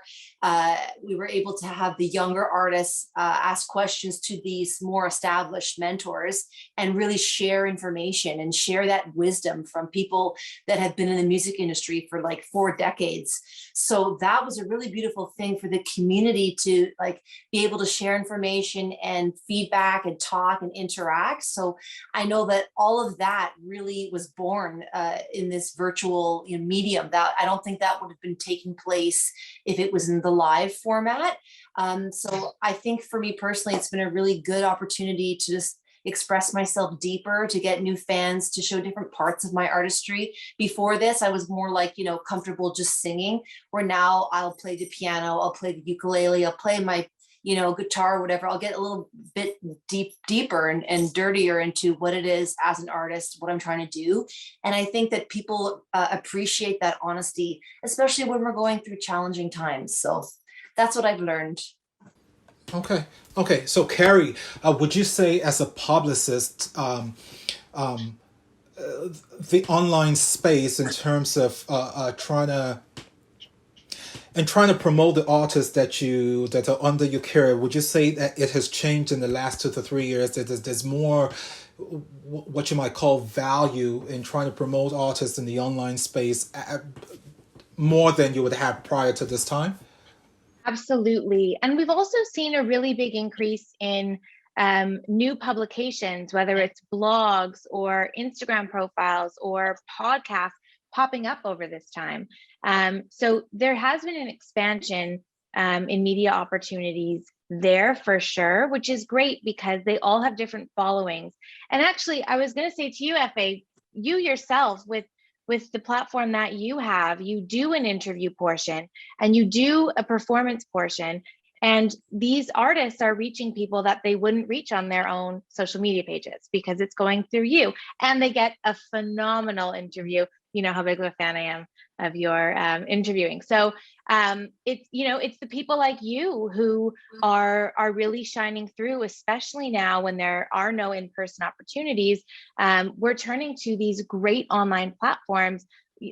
We were able to have the younger artists ask questions to these more established mentors and really share information and share that wisdom from people that have been in the music industry for like 4 decades. So that was a really beautiful thing for the community to like be able to share information and feedback and talk and interact. So I know that all of that really was born in this virtual medium. That I don't think that would have been taking place if it was in the live format. So I think for me personally, it's been a really good opportunity to just express myself deeper, to get new fans, to show different parts of my artistry. Before this, I was more like, comfortable just singing, where now I'll play the piano, I'll play the ukulele, I'll play my guitar or whatever. I'll get a little bit deeper and dirtier into what it is as an artist, what I'm trying to do. And I think that people appreciate that honesty, especially when we're going through challenging times. So that's what I've learned. Okay. So Carrie, would you say as a publicist, the online space in terms of trying to promote the artists that are under your care, would you say that it has changed in the last 2 to 3 years? That there's more what you might call value in trying to promote artists in the online space more than you would have prior to this time? Absolutely. And we've also seen a really big increase in new publications, whether it's blogs or Instagram profiles or podcasts popping up over this time. So there has been an expansion in media opportunities there for sure, which is great because they all have different followings. And actually, I was going to say to you, FA, you yourself with the platform that you have, you do an interview portion and you do a performance portion. And these artists are reaching people that they wouldn't reach on their own social media pages because it's going through you. And they get a phenomenal interview. You know how big of a fan I am of your interviewing. So it's the people like you who are really shining through, especially now when there are no in-person opportunities. We're turning to these great online platforms,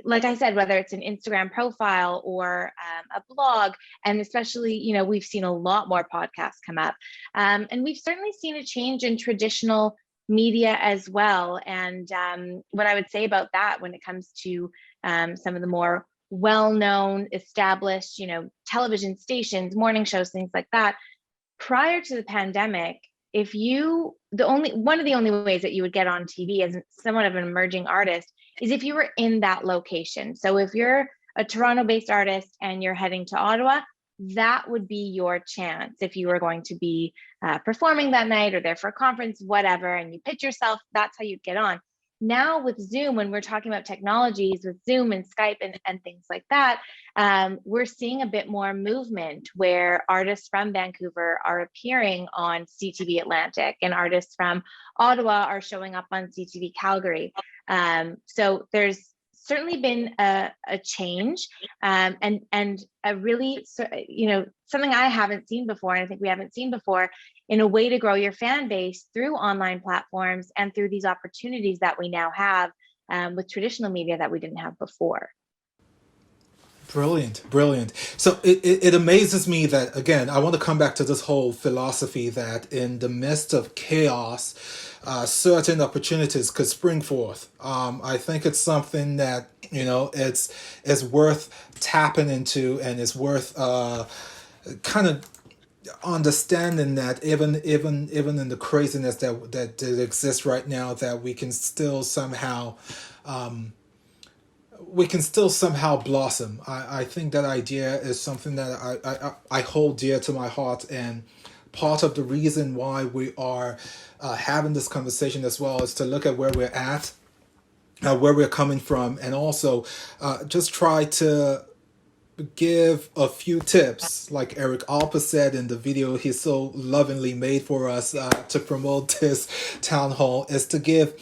like I said, whether it's an Instagram profile or a blog, and especially, we've seen a lot more podcasts come up. And we've certainly seen a change in traditional media as well. And what I would say about that when it comes to some of the more well-known, established, television stations, morning shows, things like that, prior to the pandemic, one of the only ways that you would get on TV as somewhat of an emerging artist is if you were in that location. So if you're a Toronto-based artist and you're heading to Ottawa, that would be your chance if you were going to be performing that night or there for a conference, whatever, and you pitch yourself, that's how you'd get on. Now with Zoom, when we're talking about technologies with Zoom and Skype and things like that, we're seeing a bit more movement where artists from Vancouver are appearing on CTV Atlantic and artists from Ottawa are showing up on CTV Calgary. So there's certainly been a change and a really, something I haven't seen before, and I think we haven't seen before, in a way to grow your fan base through online platforms and through these opportunities that we now have with traditional media that we didn't have before. Brilliant, brilliant. So it amazes me that, again, I want to come back to this whole philosophy that in the midst of chaos, certain opportunities could spring forth. I think it's something that, it's worth tapping into, and it's worth kind of understanding that even in the craziness that exists right now, that we can still somehow blossom. I think that idea is something that I hold dear to my heart, and part of the reason why we are having this conversation as well is to look at where we're at, where we're coming from, and also just try to give a few tips, like Eric Alper said in the video he so lovingly made for us to promote this town hall, is to give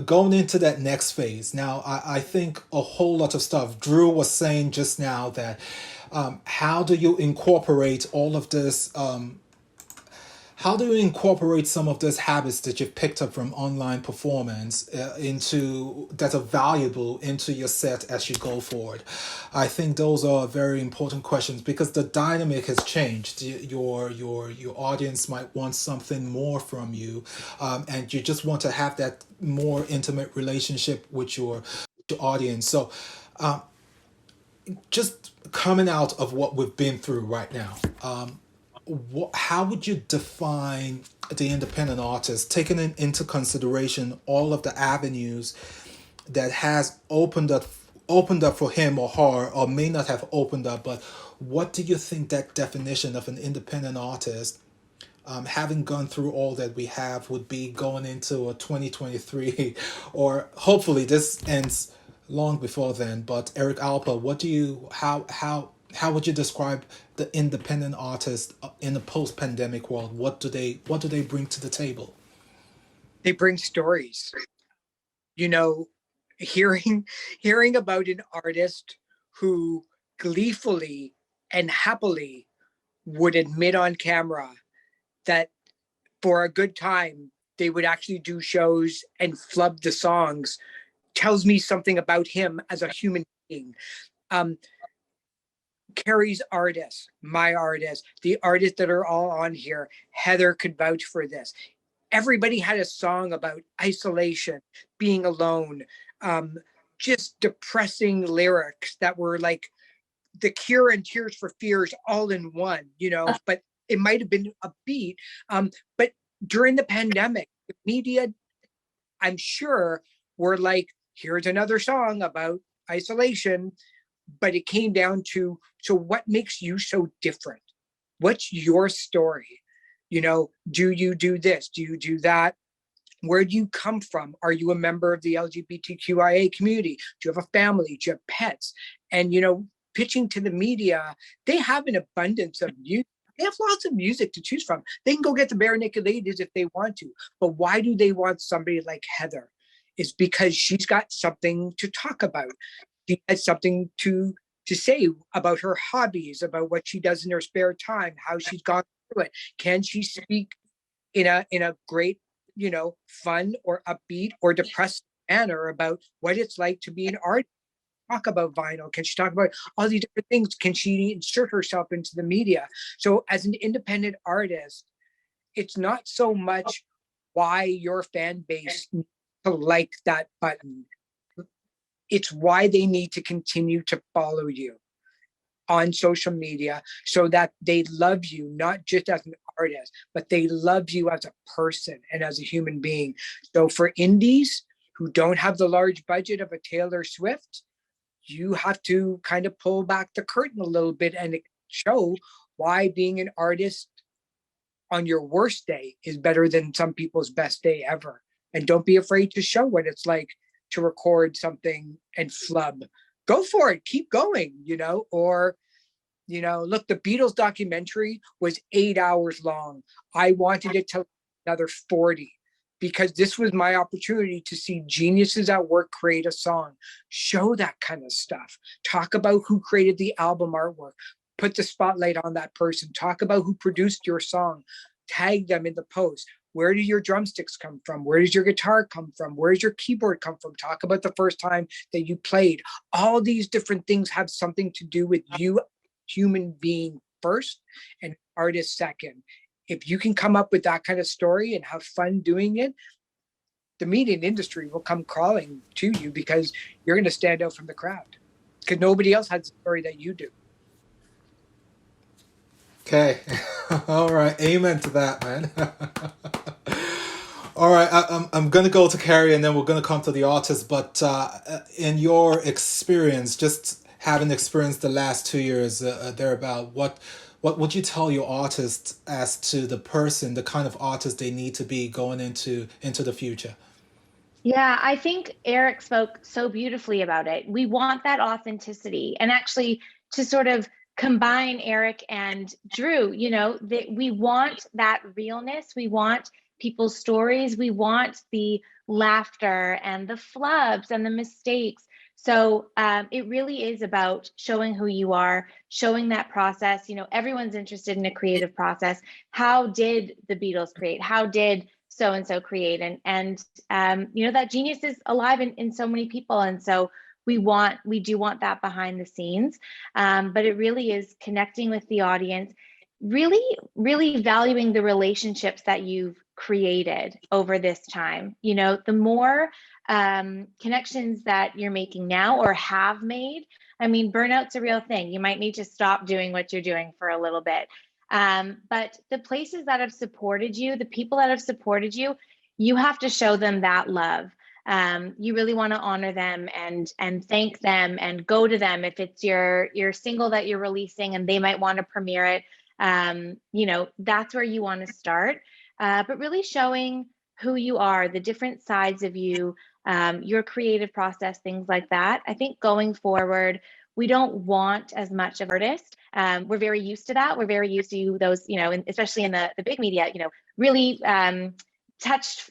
going into that next phase. Now, I think a whole lot of stuff. Drew was saying just now that how do you incorporate all of this? How do you incorporate some of those habits that you've picked up from online performance that are valuable into your set as you go forward? I think those are very important questions because the dynamic has changed. Your audience might want something more from you, and you just want to have that more intimate relationship with your audience. So, just coming out of what we've been through right now. How would you define the independent artist, taking into consideration all of the avenues that has opened up for him or her, or may not have opened up, but what do you think that definition of an independent artist, having gone through all that we have, would be going into a 2023, or hopefully this ends long before then, but Eric Alper, how would you describe the independent artist in the post-pandemic world? What do they bring to the table? They bring stories. Hearing about an artist who gleefully and happily would admit on camera that for a good time they would actually do shows and flub the songs tells me something about him as a human being. Carrie's artists, my artists, the artists that are all on here, Heather could vouch for this. Everybody had a song about isolation, being alone, just depressing lyrics that were like The Cure and Tears for Fears all in one, but it might have been a beat. But during the pandemic, the media, I'm sure, were like, here's another song about isolation, but it came down to, so what makes you so different? What's your story? You know, do you do this? Do you do that? Where do you come from? Are you a member of the LGBTQIA community? Do you have a family? Do you have pets? And, you know, pitching to the media, they have an abundance of music. They have lots of music to choose from. They can go get the Bare Naked Ladies if they want to. But why do they want somebody like Heather? It's because she's got something to talk about. She has something to say about her hobbies, about what she does in her spare time, how she's gone through it. Can she speak in a great, you know, fun or upbeat or depressed manner about what it's like to be an artist? Talk about vinyl? Can she talk about all these different things? Can she insert herself into the media? So as an independent artist, it's not so much why your fan base needs to like that button. It's why they need to continue to follow you on social media so that they love you, not just as an artist, but they love you as a person and as a human being. So for indies who don't have the large budget of a Taylor Swift, you have to kind of pull back the curtain a little bit and show why being an artist on your worst day is better than some people's best day ever. And don't be afraid to show what it's like to record something and flub. Go for it, keep going, you know, or, you know, look, the Beatles documentary was 8 hours long. I wanted it to another 40 because this was my opportunity to see geniuses at work create a song. Show that kind of stuff. Talk about who created the album artwork. Put the spotlight on that person. Talk about who produced your song. Tag them in the post. Where do your drumsticks come from? Where does your guitar come from? Where does your keyboard come from? Talk about the first time that you played. All these different things have something to do with you, human being first and artist second. If you can come up with that kind of story and have fun doing it, the media industry will come crawling to you because you're going to stand out from the crowd because nobody else has the story that you do. Okay. All right. Amen to that, man. All right. I'm going to go to Carrie and then we're going to come to the artist. But in your experience, just having experienced the last 2 years thereabout, what would you tell your artists as to the person, the kind of artist they need to be going into the future? Yeah, I think Eric spoke so beautifully about it. We want that authenticity. And actually, to sort of combine Eric and Drew, you know, that we want that realness. We want people's stories. We want the laughter and the flubs and the mistakes. So it really is about showing who you are, showing that process. You know, everyone's interested in a creative process. How did the Beatles create? How did so and so create? And you know, that genius is alive in so many people. And so we do want that behind the scenes, but it really is connecting with the audience, really valuing the relationships that you've created over this time. You know, the more connections that you're making now or have made, I mean, burnout's a real thing. You might need to stop doing what you're doing for a little bit. But the places that have supported you, the people that have supported you, you have to show them that love. You really want to honor them and thank them and go to them if it's your single that you're releasing and they might want to premiere it. You know, that's where you want to start. But really showing who you are, the different sides of you, your creative process, things like that. I think going forward, we don't want as much of artists. We're very used to that. We're very used to those, you know, especially in the big media, you know, really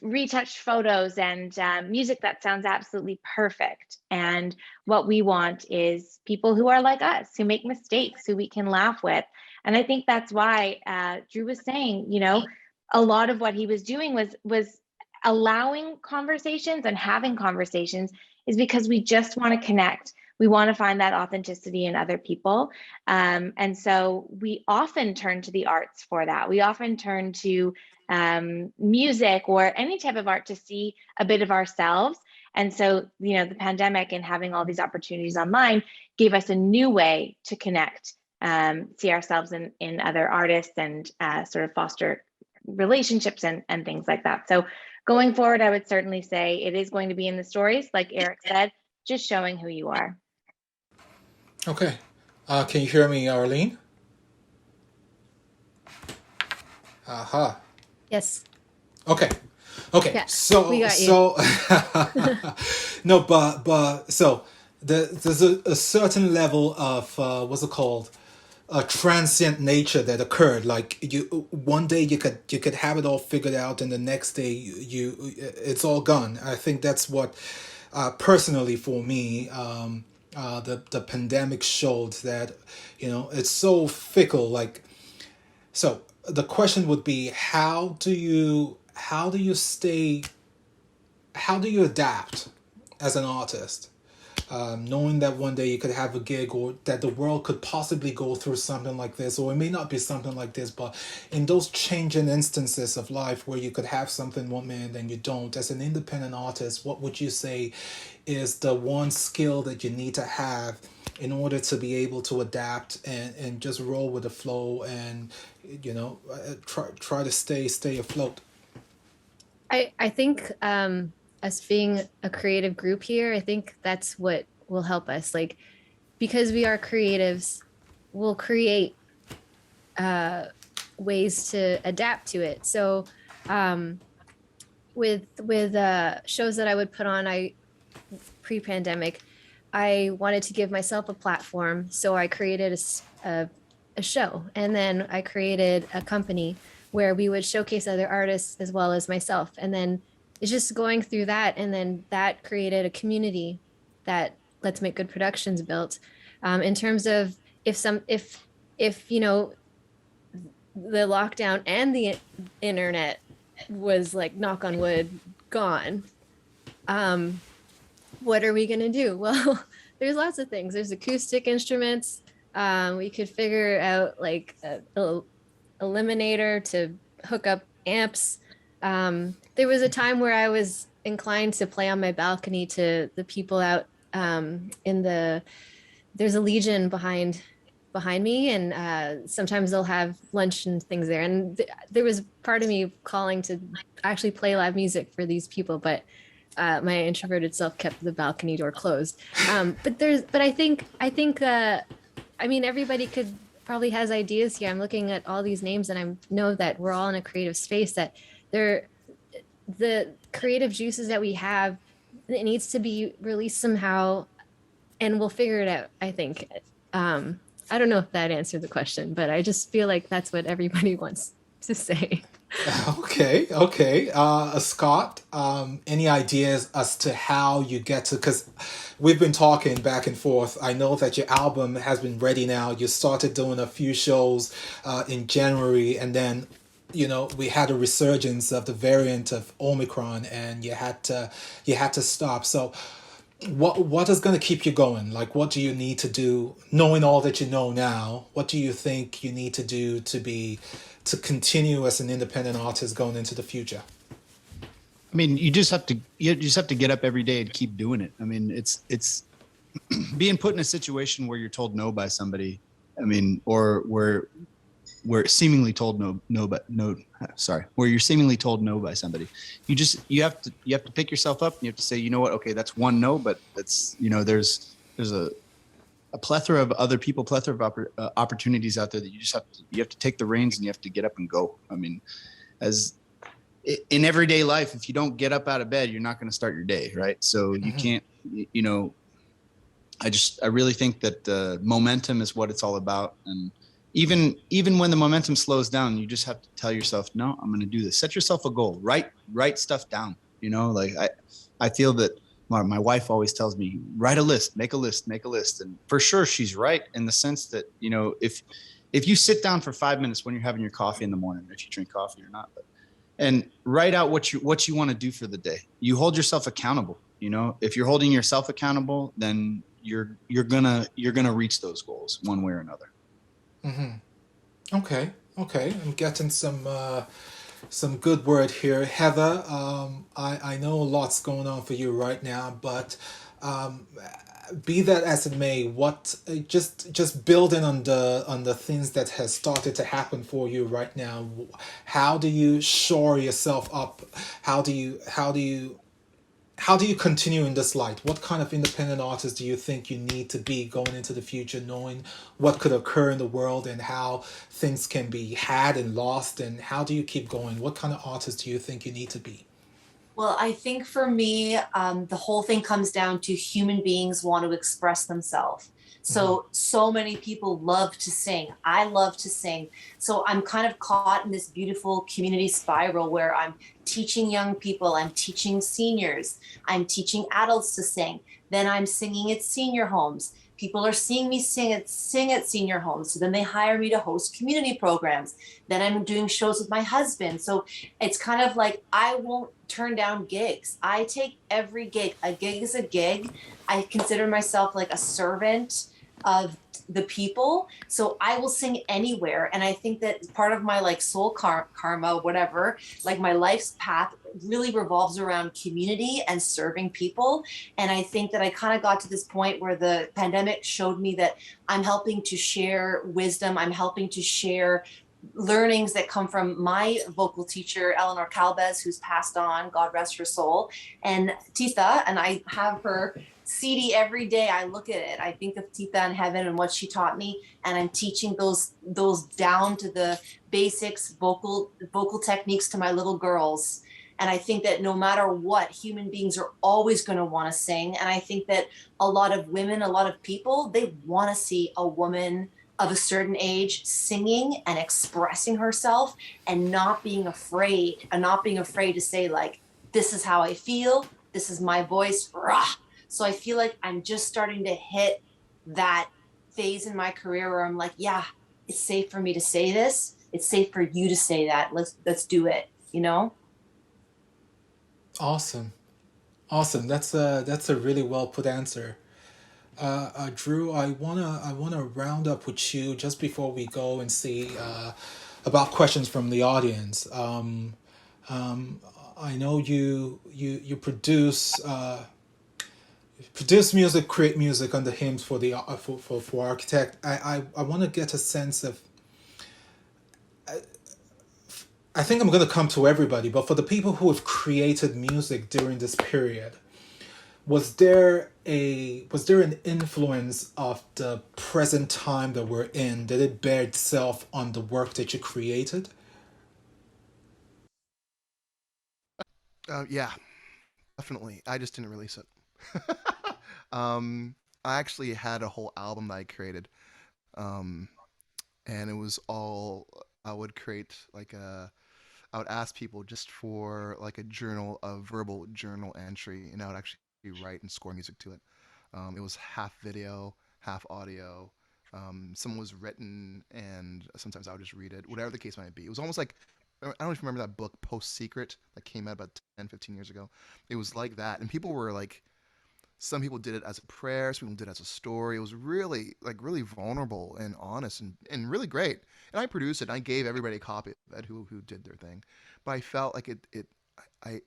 retouched photos and music that sounds absolutely perfect. And what we want is people who are like us, who make mistakes, who we can laugh with. And I think that's why Drew was saying, you know, a lot of what he was doing was allowing conversations and having conversations is because we just want to connect. We want to find that authenticity in other people. And so we often turn to the arts for that. We often turn to music or any type of art to see a bit of ourselves. And so, you know, the pandemic and having all these opportunities online gave us a new way to connect, see ourselves in other artists and sort of foster relationships and things like that. So going forward, I would certainly say it is going to be in the stories, like Eric said, just showing who you are. Okay. Can you hear me, Arlene? Aha. Yes. Okay. Okay. Yeah, So we got you. so no, but so there's a certain level of what's it called? A transient nature that occurred. Like you, one day you could have it all figured out, and the next day it's all gone. I think that's what, personally for me, the pandemic showed that, it's so fickle. Like, so the question would be, how do you adapt as an artist, knowing that one day you could have a gig, or that the world could possibly go through something like this, or it may not be something like this, but in those changing instances of life where you could have something one minute and you don't, as an independent artist, what would you say is the one skill that you need to have in order to be able to adapt and just roll with the flow, and try to stay afloat? I think us being a creative group here, I think that's what will help us. Like, because we are creatives, we'll create ways to adapt to it. So with shows that I would put on, pre-pandemic, I wanted to give myself a platform. So I created a show, and then I created a company where we would showcase other artists as well as myself. And then it's just going through that. And then that created a community that Let's Make Good Productions built. In terms of if the lockdown and the internet was, like, knock on wood, gone, what are we going to do? Well, there's lots of things. There's acoustic instruments. We could figure out, like, a eliminator to hook up amps. There was a time where I was inclined to play on my balcony to the people out there's a Legion behind me, and sometimes they'll have lunch and things there. And there was part of me calling to actually play live music for these people, but my introverted self kept the balcony door closed. But I think everybody probably has ideas here. I'm looking at all these names, and I know that we're all in a creative space, that the creative juices that we have, it needs to be released somehow, and we'll figure it out, I think. I don't know if that answered the question, but I just feel like that's what everybody wants to say. Okay. Scott, any ideas as to how you get to, because we've been talking back and forth. I know that your album has been ready now. You started doing a few shows in January, and then we had a resurgence of the variant of Omicron, and you had to stop. So what is going to keep you going? Like, what do you need to do, knowing all that you know now? What do you think you need to do to continue as an independent artist going into the future? I mean, you just have to get up every day and keep doing it. I mean, it's being put in a situation where you're told no by somebody. I mean, or where seemingly told where you're seemingly told no by somebody. You have to pick yourself up, and you have to say, you know what? Okay, that's one no, but that's, there's a plethora of other people, plethora of opportunities out there that you have to take the reins, and you have to get up and go. I mean, as in everyday life, if you don't get up out of bed, you're not going to start your day, right? So you can't, I really think that momentum is what it's all about. And even when the momentum slows down, you just have to tell yourself, no, I'm going to do this. Set yourself a goal, write stuff down. Like I feel that my wife always tells me, write a list, make a list. And for sure, she's right in the sense that, if you sit down for 5 minutes when you're having your coffee in the morning, if you drink coffee or not, and write out what you want to do for the day, you hold yourself accountable. If you're holding yourself accountable, then you're gonna reach those goals one way or another. Mm-hmm. Okay. I'm getting some good word here, Heather. I know lots going on for you right now, but be that as it may, what just building on the things that has started to happen for you right now, how do you shore yourself up? How do you continue in this light? What kind of independent artist do you think you need to be going into the future, knowing what could occur in the world and how things can be had and lost, and how do you keep going? What kind of artist do you think you need to be? Well, I think for me, the whole thing comes down to human beings want to express themselves. Mm-hmm. So many people love to sing. I love to sing. So I'm kind of caught in this beautiful community spiral where I'm teaching young people, I'm teaching seniors, I'm teaching adults to sing. Then I'm singing at senior homes. People are seeing me sing at senior homes. So then they hire me to host community programs. Then I'm doing shows with my husband. So it's kind of like I won't turn down gigs. I take every gig. A gig is a gig. I consider myself like a servant of the people. So I will sing anywhere. And I think that part of my like soul karma, whatever, like my life's path really revolves around community and serving people. And I think that I kind of got to this point where the pandemic showed me that I'm helping to share wisdom. I'm helping to share learnings that come from my vocal teacher, Eleanor Calbez, who's passed on, God rest her soul, and Tita. And I have her CD every day. I look at it. I think of Tita in heaven and what she taught me, and I'm teaching those down to the basics, vocal techniques to my little girls. And I think that no matter what, human beings are always going to want to sing. And I think that a lot of women, a lot of people, they want to see a woman of a certain age singing and expressing herself and not being afraid, and not being afraid to say like, this is how I feel, this is my voice, rah. So I feel like I'm just starting to hit that phase in my career where I'm like, yeah, it's safe for me to say this, it's safe for you to say that, let's do it, you know. Awesome, awesome. That's a really well put answer. Drew, I wanna round up with you just before we go and see about questions from the audience. Um, I know you produce music, create music under hymns for the for Architect. I want to get a sense of. I think I'm going to come to everybody, but for the people who have created music during this period, was there an influence of the present time that we're in? Did it bear itself on the work that you created? Yeah, definitely. I just didn't release it. um, I actually had a whole album that I created, um, and it was all I would create like a. I would ask people just for like a journal, a verbal journal entry, and I would actually write and score music to it. It was half video, half audio. Some was written, and sometimes I would just read it, whatever the case might be. It was almost like I don't know if you remember that book Post Secret that came out about 10, 15 years ago. It was like that, and people were like, some people did it as a prayer, some people did it as a story. It was really like really vulnerable and honest and really great. And I produced it. And I gave everybody a copy of it who did their thing, but I felt like I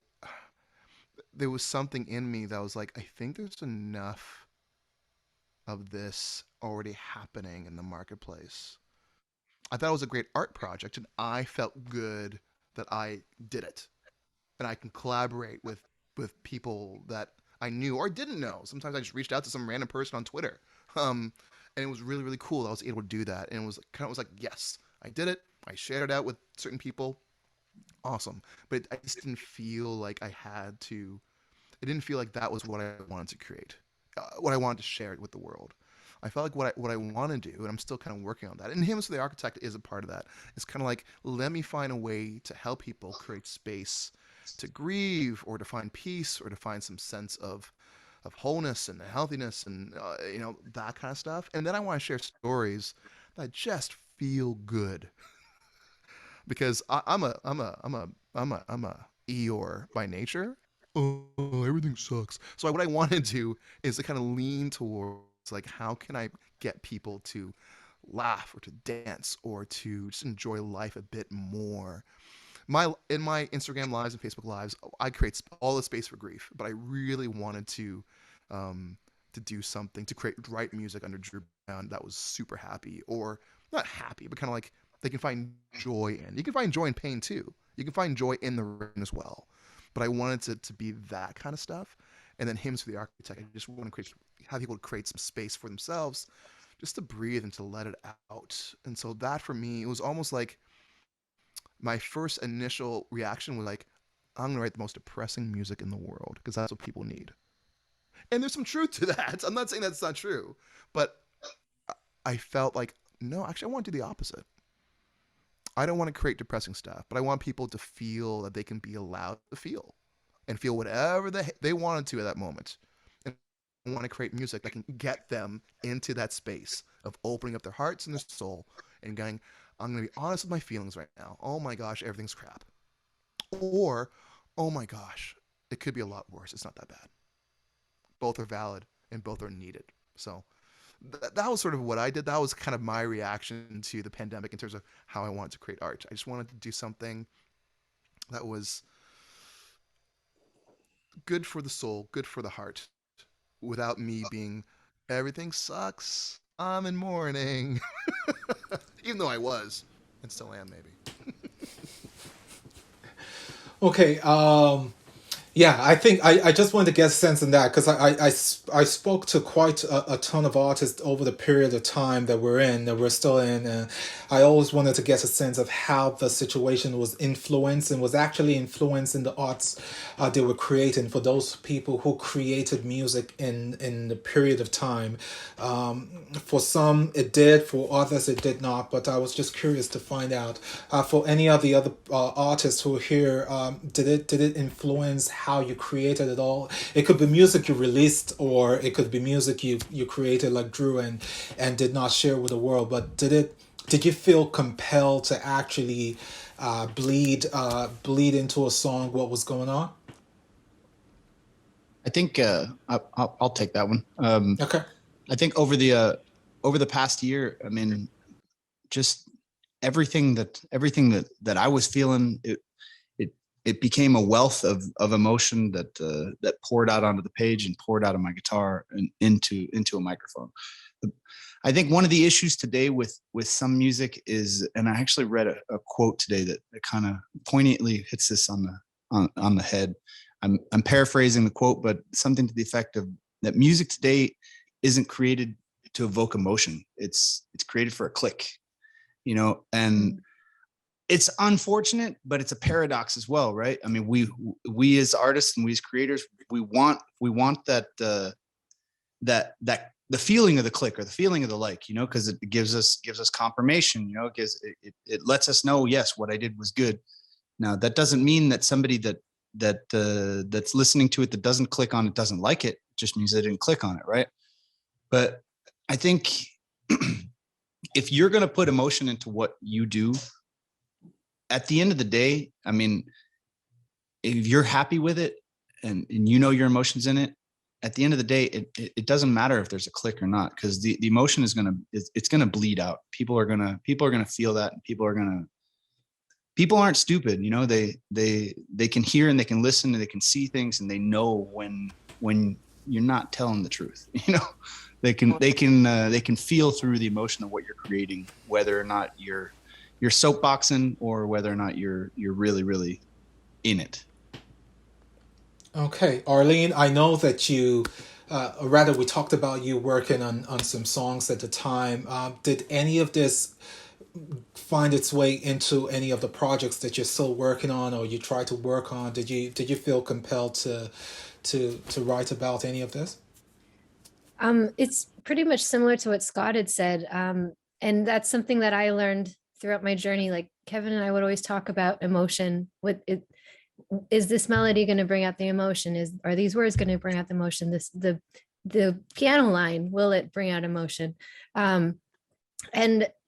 there was something in me that was like, I think there's enough of this already happening in the marketplace. I thought it was a great art project, and I felt good that I did it, and I can collaborate with people that I knew or didn't know. Sometimes I just reached out to some random person on Twitter, and it was really really cool that I was able to do that, and it was kind of was like, yes, I did it. I shared it out with certain people, awesome. But I just didn't feel like I had to. It didn't feel like that was what I wanted to create, what I wanted to share it with the world. I felt like what I want to do, and I'm still kind of working on that. And Hymns for the Architect is a part of that. It's kind of like, let me find a way to help people create space to grieve, or to find peace, or to find some sense of wholeness and healthiness, and that kind of stuff. And then I want to share stories that just feel good, because I'm a Eeyore by nature. Oh, everything sucks. So what I want to do is to kind of lean towards like, how can I get people to laugh, or to dance, or to just enjoy life a bit more. My Instagram lives and Facebook lives, I create all the space for grief, but I really wanted um, to do something, to write music under Drew Brown that was super happy, or not happy, but kind of like they can find joy in. You can find joy in pain too. You can find joy in the rain as well. But I wanted it to be that kind of stuff. And then Hymns for the Architect, I just want to have people create some space for themselves, just to breathe and to let it out. And so that for me, it was almost like my first initial reaction was like, I'm gonna write the most depressing music in the world because that's what people need. And there's some truth to that. I'm not saying that's not true, but I felt like, no, actually, I want to do the opposite. I don't want to create depressing stuff, but I want people to feel that they can be allowed to feel and feel whatever they wanted to at that moment. And I want to create music that can get them into that space of opening up their hearts and their soul and going, I'm going to be honest with my feelings right now. Oh my gosh, everything's crap. Or, oh my gosh, it could be a lot worse. It's not that bad. Both are valid and both are needed. So that was sort of what I did. That was kind of my reaction to the pandemic in terms of how I wanted to create art. I just wanted to do something that was good for the soul, good for the heart, without me being, everything sucks, I'm in mourning. Even though I was, and still am, maybe. Okay. Yeah, I think I just wanted to get a sense in that because I spoke to quite a ton of artists over the period of time that we're still in. And I always wanted to get a sense of how the situation was influenced and was actually influencing the arts they were creating for those people who created music in the period of time. For some it did, for others it did not, but I was just curious to find out for any of the other artists who are here, did it influence how you created it all? It could be music you released, or it could be music you created like Drew and did not share with the world. But did you feel compelled to actually bleed into a song what was going on? I think I'll take that one. Okay. I think over the past year, I mean, just everything that I was feeling, it became a wealth of emotion that poured out onto the page and poured out of my guitar and into a microphone. I think one of the issues today with some music is, and I actually read a quote today that kind of poignantly hits this on the head. I'm paraphrasing the quote, but something to the effect of that music today isn't created to evoke emotion. It's created for a click, and it's unfortunate, but it's a paradox as well, right? I mean, we as artists and we as creators, we want that the feeling of the click or the feeling of the like, because it gives us confirmation, it lets us know, yes, what I did was good. Now that doesn't mean that somebody that's listening to it that doesn't click on it doesn't like it. It just means they didn't click on it, right? But I think if you're going to put emotion into what you do, at the end of the day, I mean, if you're happy with it and your emotions in it, at the end of the day, it doesn't matter if there's a click or not, because the emotion is it's gonna bleed out. People are gonna feel that, and people aren't stupid, they can hear and they can listen and they can see things, and they know when you're not telling the truth. They can feel through the emotion of what you're creating, whether or not you're soapboxing or whether or not you're really, really in it. Okay, Arlene, I know that you, rather we talked about you working on some songs at the time. Did any of this find its way into any of the projects that you're still working on, or you try to work on? Did you feel compelled to write about any of this? It's pretty much similar to what Scott had said. And that's something that I learned throughout my journey. Like Kevin and I would always talk about emotion. Is this melody going to bring out the emotion? Are these words going to bring out the emotion? The piano line, will it bring out emotion? And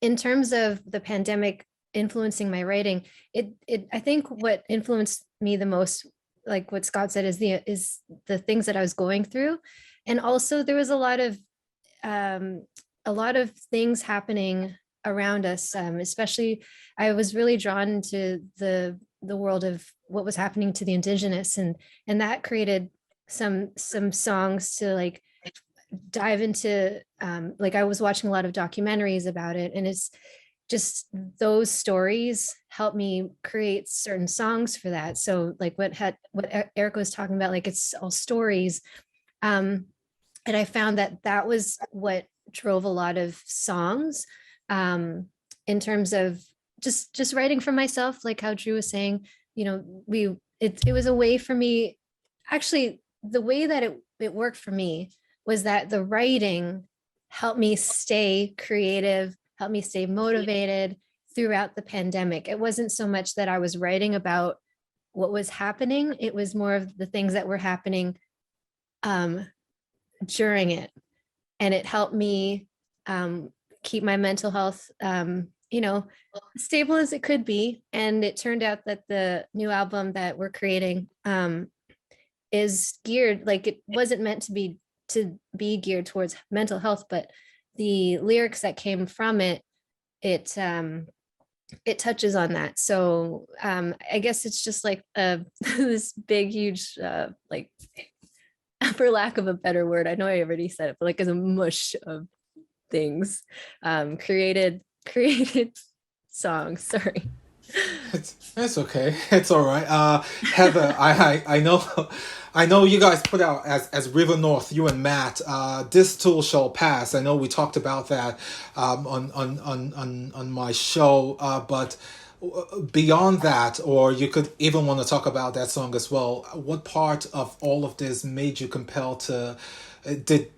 in terms of the pandemic influencing my writing, I think what influenced me the most, like what Scott said, is the things that I was going through. And also there was a lot of things happening around us, especially I was really drawn to the world of what was happening to the indigenous, and that created some songs to like dive into like I was watching a lot of documentaries about it, and it's just those stories help me create certain songs for that. So like what Eric was talking about, like it's all stories. And I found that that was what drove a lot of songs, in terms of just writing for myself, like how Drew was saying, you know, it was a way for me. Actually, the way that it worked for me was that the writing helped me stay creative, helped me stay motivated throughout the pandemic. It wasn't so much that I was writing about what was happening, it was more of the things that were happening during it. And it helped me keep my mental health, you know, stable as it could be. And it turned out that the new album that we're creating is geared, like it wasn't meant to be geared towards mental health, but the lyrics that came from it, it touches on that. So I guess it's just like this big, huge, like, for lack of a better word, I know I already said it, but like as a mush of things, created songs. Sorry. It's okay. It's all right. Heather, I know you guys put out as River North, you and Matt. This Tool Shall Pass. I know we talked about that on my show, but beyond that, or you could even want to talk about that song as well. What part of all of this made you compel to? Did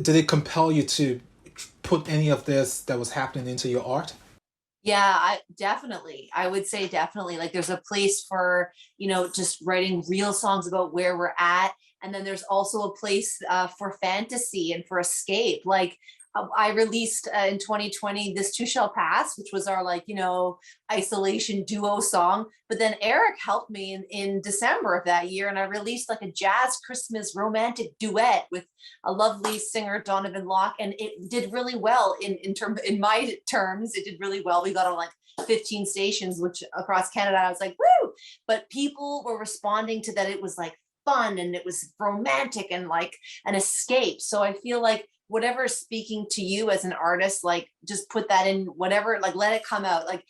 it compel you to put any of this that was happening into your art? Yeah, I would say definitely. Like there's a place for, just writing real songs about where we're at. And then there's also a place for fantasy and for escape. Like I released in 2020, This Too Shall Pass, which was our isolation duo song. But then Eric helped me in December of that year. And I released like a jazz Christmas romantic duet with a lovely singer, Donovan Locke. And it did really well in my terms. It did really well. We got on like 15 stations, which across Canada, I was like, woo! But people were responding to that. It was like fun and it was romantic and like an escape. So I feel like whatever is speaking to you as an artist, like just put that in whatever, like let it come out. Like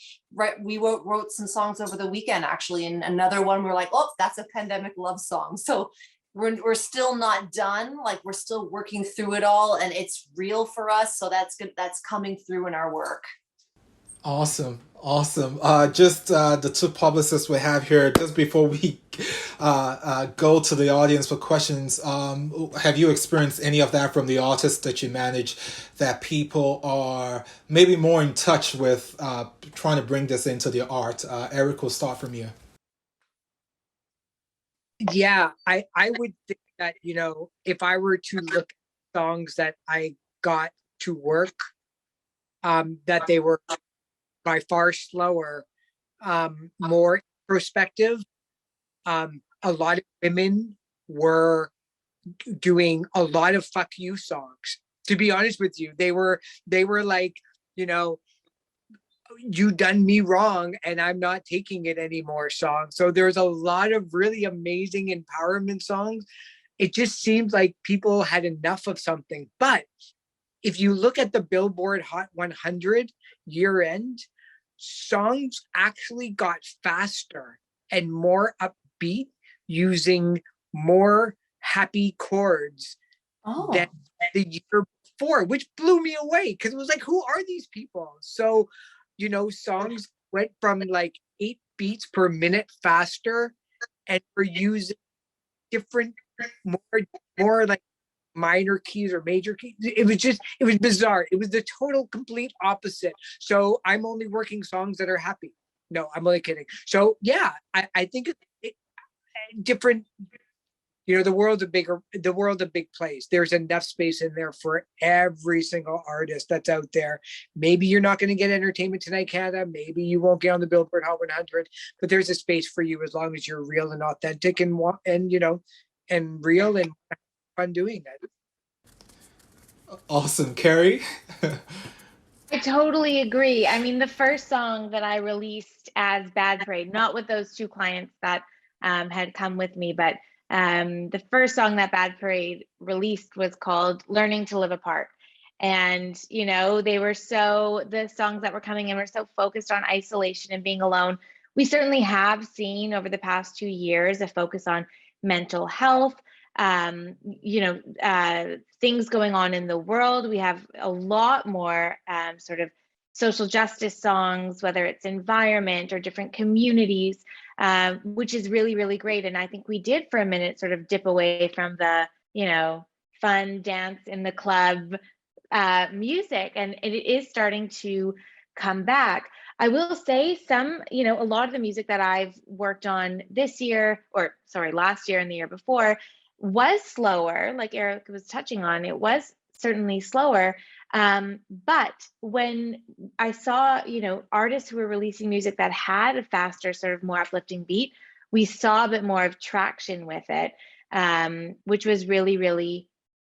we wrote some songs over the weekend actually, and another one we're like, oh, that's a pandemic love song. So we're still not done. Like we're still working through it all, and it's real for us. So that's good. That's coming through in our work. Awesome. Just the two publicists we have here, just before we go to the audience for questions, have you experienced any of that from the artists that you manage, that people are maybe more in touch with trying to bring this into the art? Eric, we'll start from you. Yeah, I would think that, if I were to look at songs that I got to work, that they were by far slower, more introspective. A lot of women were doing a lot of fuck you songs. To be honest with you, they were like, you done me wrong and I'm not taking it anymore songs. So there's a lot of really amazing empowerment songs. It just seems like people had enough of something. But if you look at the Billboard Hot 100 year end, songs actually got faster and more upbeat using more happy chords than the year before, which blew me away because it was like, who are these people? So, songs went from like 8 beats per minute faster, and we're using different, more like minor keys or major keys. It was bizarre. It was the total complete opposite. So I'm only working songs that are happy. No, I'm only kidding. So yeah, I think it different. The world's a big place. There's enough space in there for every single artist that's out there. Maybe you're not going to get Entertainment Tonight Canada. Maybe you won't get on the Billboard Hot 100, but there's a space for you as long as you're real and authentic and real and fun doing it. Awesome. Carrie? I totally agree. I mean, the first song that I released as Bad Parade, not with those two clients that had come with me, but The first song that Bad Parade released was called Learning to Live Apart. And, you know, the songs that were coming in were so focused on isolation and being alone. We certainly have seen over the past 2 years a focus on mental health, things going on in the world. We have a lot more sort of social justice songs, whether it's environment or different communities, which is really, really great. And I think we did for a minute sort of dip away from the, fun dance in the club music, and it is starting to come back. I will say a lot of the music that I've worked on last year and the year before was slower, like Eric was touching on. It was certainly slower. But when I saw, artists who were releasing music that had a faster, sort of more uplifting beat, we saw a bit more of traction with it, which was really, really,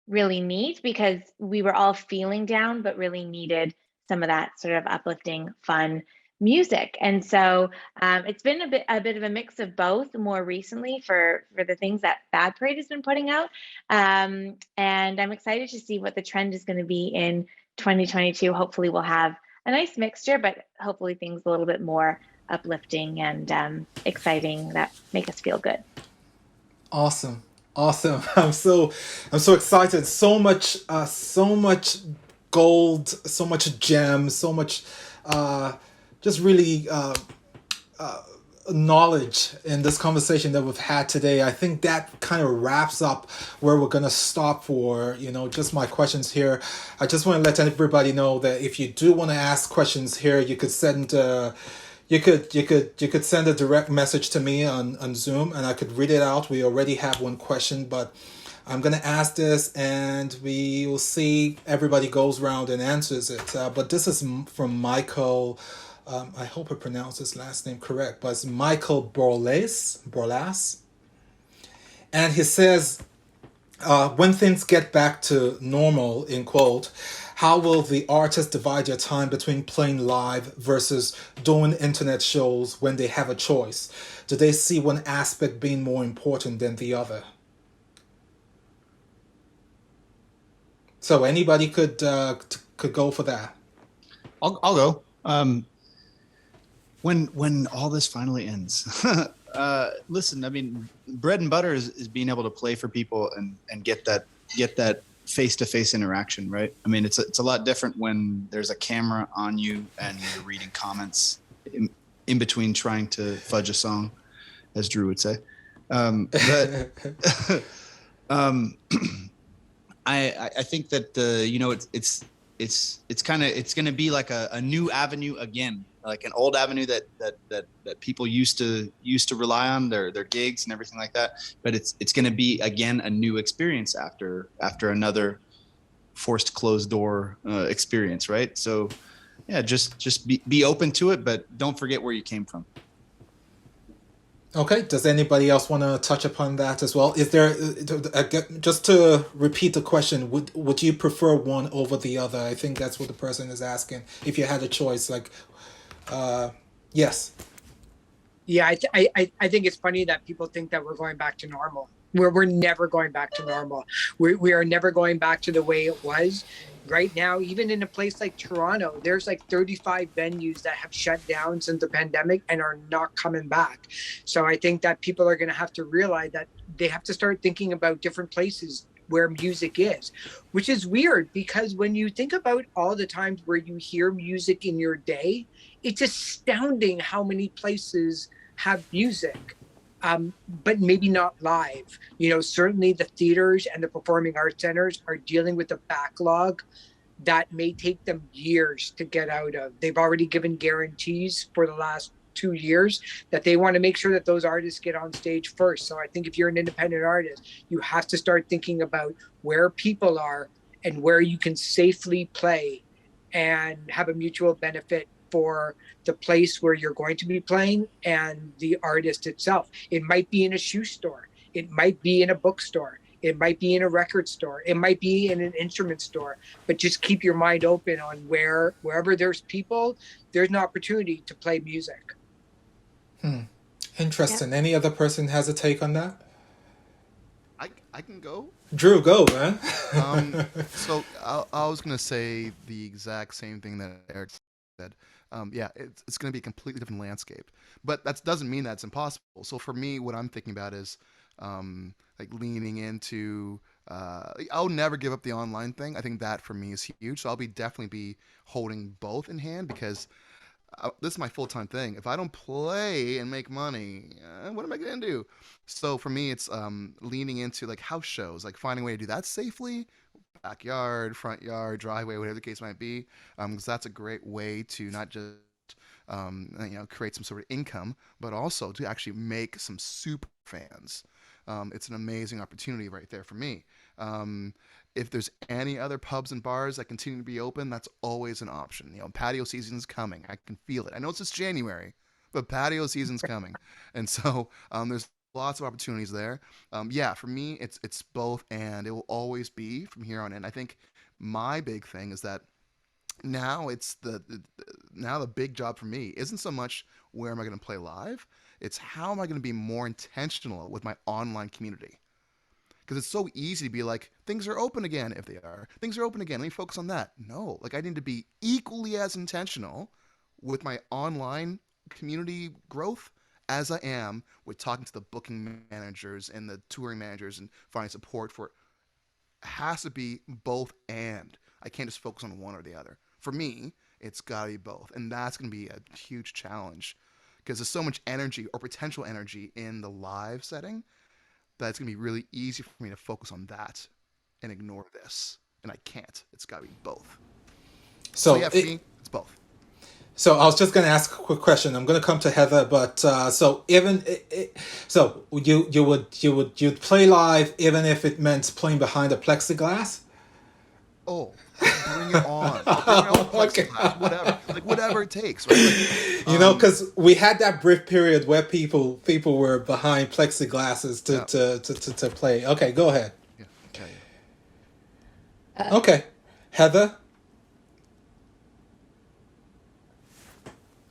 really neat, because we were all feeling down, but really needed some of that sort of uplifting, fun music. And so it's been a bit of a mix of both more recently for the things that Bad Parade has been putting out. And I'm excited to see what the trend is going to be in 2022. Hopefully we'll have a nice mixture, but hopefully things a little bit more uplifting and exciting that make us feel good. Awesome. I'm so excited. So much gold, so much gem, so much just really knowledge in this conversation that we've had today. I think that kind of wraps up where we're going to stop for, just my questions here. I just want to let everybody know that if you do want to ask questions here, you could send you could send a direct message to me on Zoom, and I could read it out. We already have one question, but I'm going to ask this, and we will see everybody goes around and answers it. But this is from Michael. I hope I pronounced his last name correct, but it's Michael Borlas. And he says, when things get back to normal, in quote, how will the artists divide their time between playing live versus doing internet shows when they have a choice? Do they see one aspect being more important than the other? So anybody could go for that. I'll go. When all this finally ends, listen, I mean, bread and butter is being able to play for people and get that face-to-face interaction, right? I mean, it's a lot different when there's a camera on you and you're reading comments in between trying to fudge a song, as Drew would say. But I think that it's going to be like a new avenue again, like an old avenue that people used to rely on their gigs and everything like that. But it's going to be again a new experience after another forced closed door experience, right? So yeah, just be open to it, but don't forget where you came from. Okay, does anybody else want to touch upon that as well? Is there, just to repeat the question, would you prefer one over the other? I think that's what the person is asking. If you had a choice, yes. Yeah, I think it's funny that people think that we're going back to normal. We're never going back to normal. We are never going back to the way it was. Right now, even in a place like Toronto, there's like 35 venues that have shut down since the pandemic and are not coming back. So I think that people are going to have to realize that they have to start thinking about different places where music is, which is weird, because when you think about all the times where you hear music in your day, it's astounding how many places have music. But maybe not live. Certainly the theaters and the performing arts centers are dealing with a backlog that may take them years to get out of. They've already given guarantees for the last 2 years that they want to make sure that those artists get on stage first. So I think if you're an independent artist, you have to start thinking about where people are and where you can safely play and have a mutual benefit for the place where you're going to be playing and the artist itself. It might be in a shoe store. It might be in a bookstore. It might be in a record store. It might be in an instrument store. But just keep your mind open on wherever there's people, there's an opportunity to play music. Interesting. Yeah. Any other person has a take on that? I can go. Drew, go, man. So I was gonna say the exact same thing that Eric said. Yeah, it's gonna be a completely different landscape, but that doesn't mean that's impossible. So for me, what I'm thinking about is like leaning into. I'll never give up the online thing. I think that for me is huge. So I'll be definitely be holding both in hand because this is my full time thing. If I don't play and make money, what am I gonna do? So for me, it's leaning into like house shows, like finding a way to do that safely, backyard, front yard, driveway, whatever the case might be, because that's a great way to not just create some sort of income, but also to actually make some super fans. It's an amazing opportunity right there for me. Um, if there's any other pubs and bars that continue to be open, that's always an option. Patio season's coming. I can feel it. I know it's just January, but patio season's coming, and so there's lots of opportunities there. Yeah, for me, it's both, and it will always be from here on in. I think my big thing is that now it's now the big job for me isn't so much where am I going to play live, it's how am I going to be more intentional with my online community, because it's so easy to be like things are open again. If they are, things are open again, let me focus on that. No, like I need to be equally as intentional with my online community growth as I am with talking to the booking managers and the touring managers and finding support for it. Has to be both, and I can't just focus on one or the other. For me, it's got to be both, and that's going to be a huge challenge because there's so much energy or potential energy in the live setting that it's going to be really easy for me to focus on that and ignore this, and I can't. It's got to be both. So So yeah, for me, it's both. So I was just going to ask a quick question. I'm going to come to Heather, but so even so, you'd play live even if it meant playing behind a plexiglass. Oh, bring it on! Bring it on, Okay. plexiglass, whatever, like whatever it takes, right? Like, Because we had that brief period where people were behind plexiglasses yeah, to play. Okay, go ahead. yeah, yeah, Okay, Heather,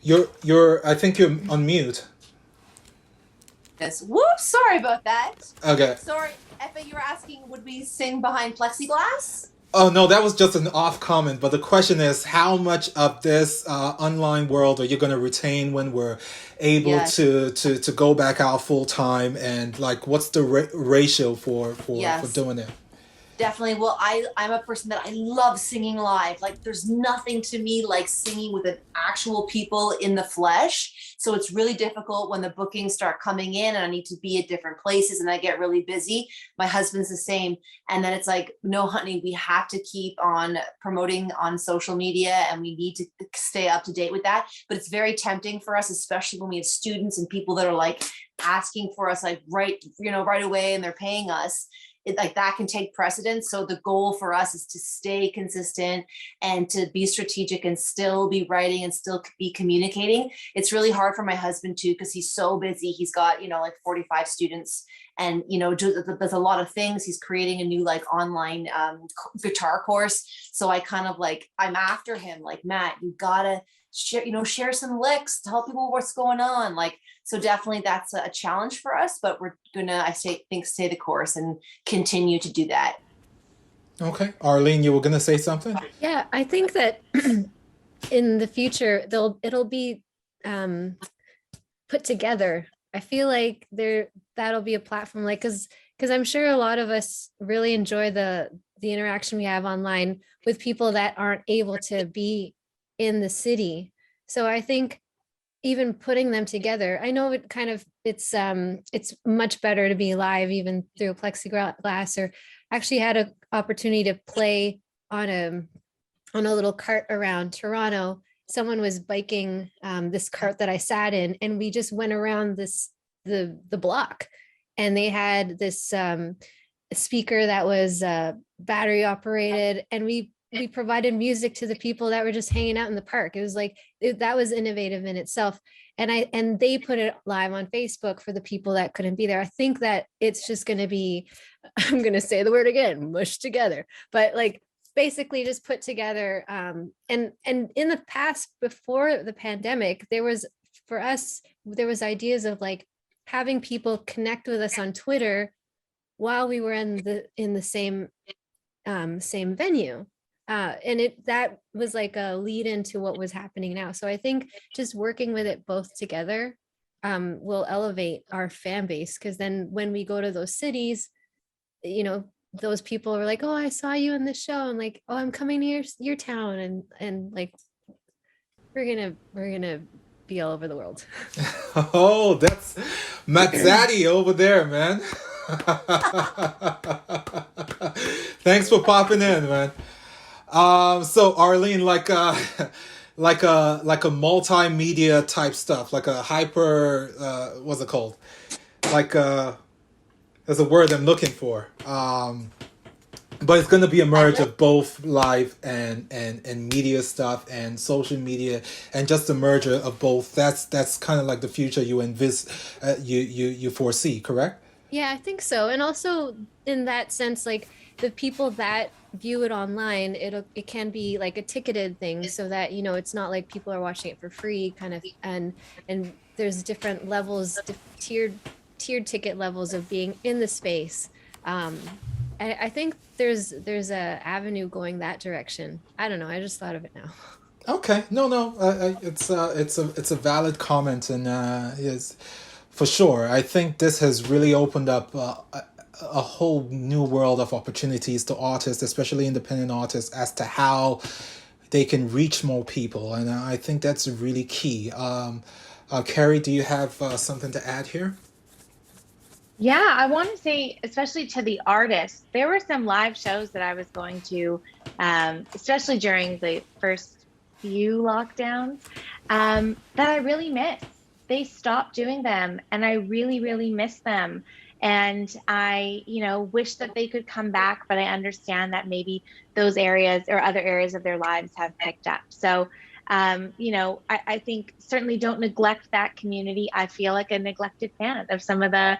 you're I think you're on mute. Yes. Whoops. Sorry about that. Okay. Sorry, Effa, you were asking, would we sing behind plexiglass? Oh no, that was just an off comment. But the question is, how much of this online world are you going to retain when we're able Yes. to go back out full time? And like, what's the ratio for Yes. doing it? Definitely. Well, I'm a person that I love singing live. Like there's nothing to me like singing with an actual people in the flesh. So it's really difficult when the bookings start coming in and I need to be at different places and I get really busy. My husband's the same. And then it's like, no, honey, we have to keep on promoting on social media and we need to stay up to date with that. But it's very tempting for us, especially when we have students and people that are like asking for us like right away and they're paying us. Like that can take precedence. So the goal for us is to stay consistent and to be strategic and still be writing and still be communicating. It's really hard for my husband too, because he's so busy. He's got, like 45 students and, does a lot of things. He's creating a new like online guitar course. So I kind of like, I'm after him like, Matt, you gotta share some licks, tell people what's going on. Like, so definitely that's a challenge for us, but we're gonna, stay the course and continue to do that. Okay, Arlene, you were going to say something? Yeah, I think that in the future it'll be put together. I feel like that'll be a platform like because I'm sure a lot of us really enjoy the interaction we have online with people that aren't able to be in the city. So I think even putting them together, I know it's much better to be live even through plexiglass, or actually had an opportunity to play on a little cart around Toronto. Someone was biking this cart that I sat in, and we just went around the block, and they had this speaker that was battery operated, and we provided music to the people that were just hanging out in the park. It was like that was innovative in itself, and they put it live on Facebook for the people that couldn't be there. I think that it's just going to be, I'm going to say the word again, mushed together, but like basically just put together. And in the past, before the pandemic, there was ideas of like having people connect with us on Twitter while we were in the same venue. And that was like a lead into what was happening now. So I think just working with it both together will elevate our fan base, because then when we go to those cities, you know, those people are like, oh, I saw you in the show. I'm like, oh, I'm coming to your town, and like we're gonna be all over the world. Oh, that's Matt Zaddy over there, man. Thanks for popping in, man. So Arlene, like a multimedia type stuff, like a hyper, what's it called? Like there's a word I'm looking for. But it's going to be a merge of both live and media stuff and social media, and just a merger of both. That's kind of like the future you foresee, correct? Yeah, I think so. And also in that sense, like the people that view it online, it can be like a ticketed thing, so that, you know, it's not like people are watching it for free kind of, and there's different levels, tiered ticket levels of being in the space. I think there's a avenue going that direction. I don't know. I just thought of it now. Okay, no, it's a valid comment, and is for sure. I think this has really opened up a whole new world of opportunities to artists, especially independent artists, as to how they can reach more people, and I think that's really key. Carrie, do you have something to add here? Yeah, I want to say, especially to the artists, there were some live shows that I was going to, especially during the first few lockdowns, that I really miss. They stopped doing them, and I really, really miss them. And I, you know, wish that they could come back, but I understand that maybe those areas or other areas of their lives have picked up. So, you know, I think certainly don't neglect that community. I feel like a neglected fan of some of the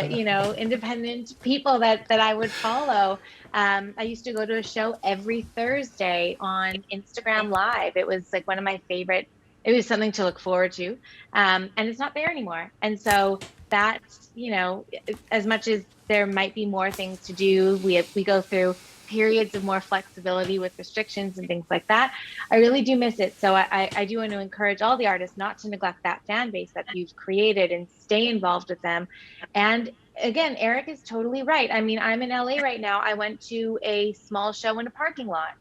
you know, independent people that I would follow. I used to go to a show every Thursday on Instagram Live. It was like one of my favorite. It was something to look forward to, and it's not there anymore. And so that's, you know, as much as there might be more things to do, we go through periods of more flexibility with restrictions and things like that. I really do miss it. So I do want to encourage all the artists not to neglect that fan base that you've created and stay involved with them. And again, Eric is totally right. I mean, I'm in LA right now. I went to a small show in a parking lot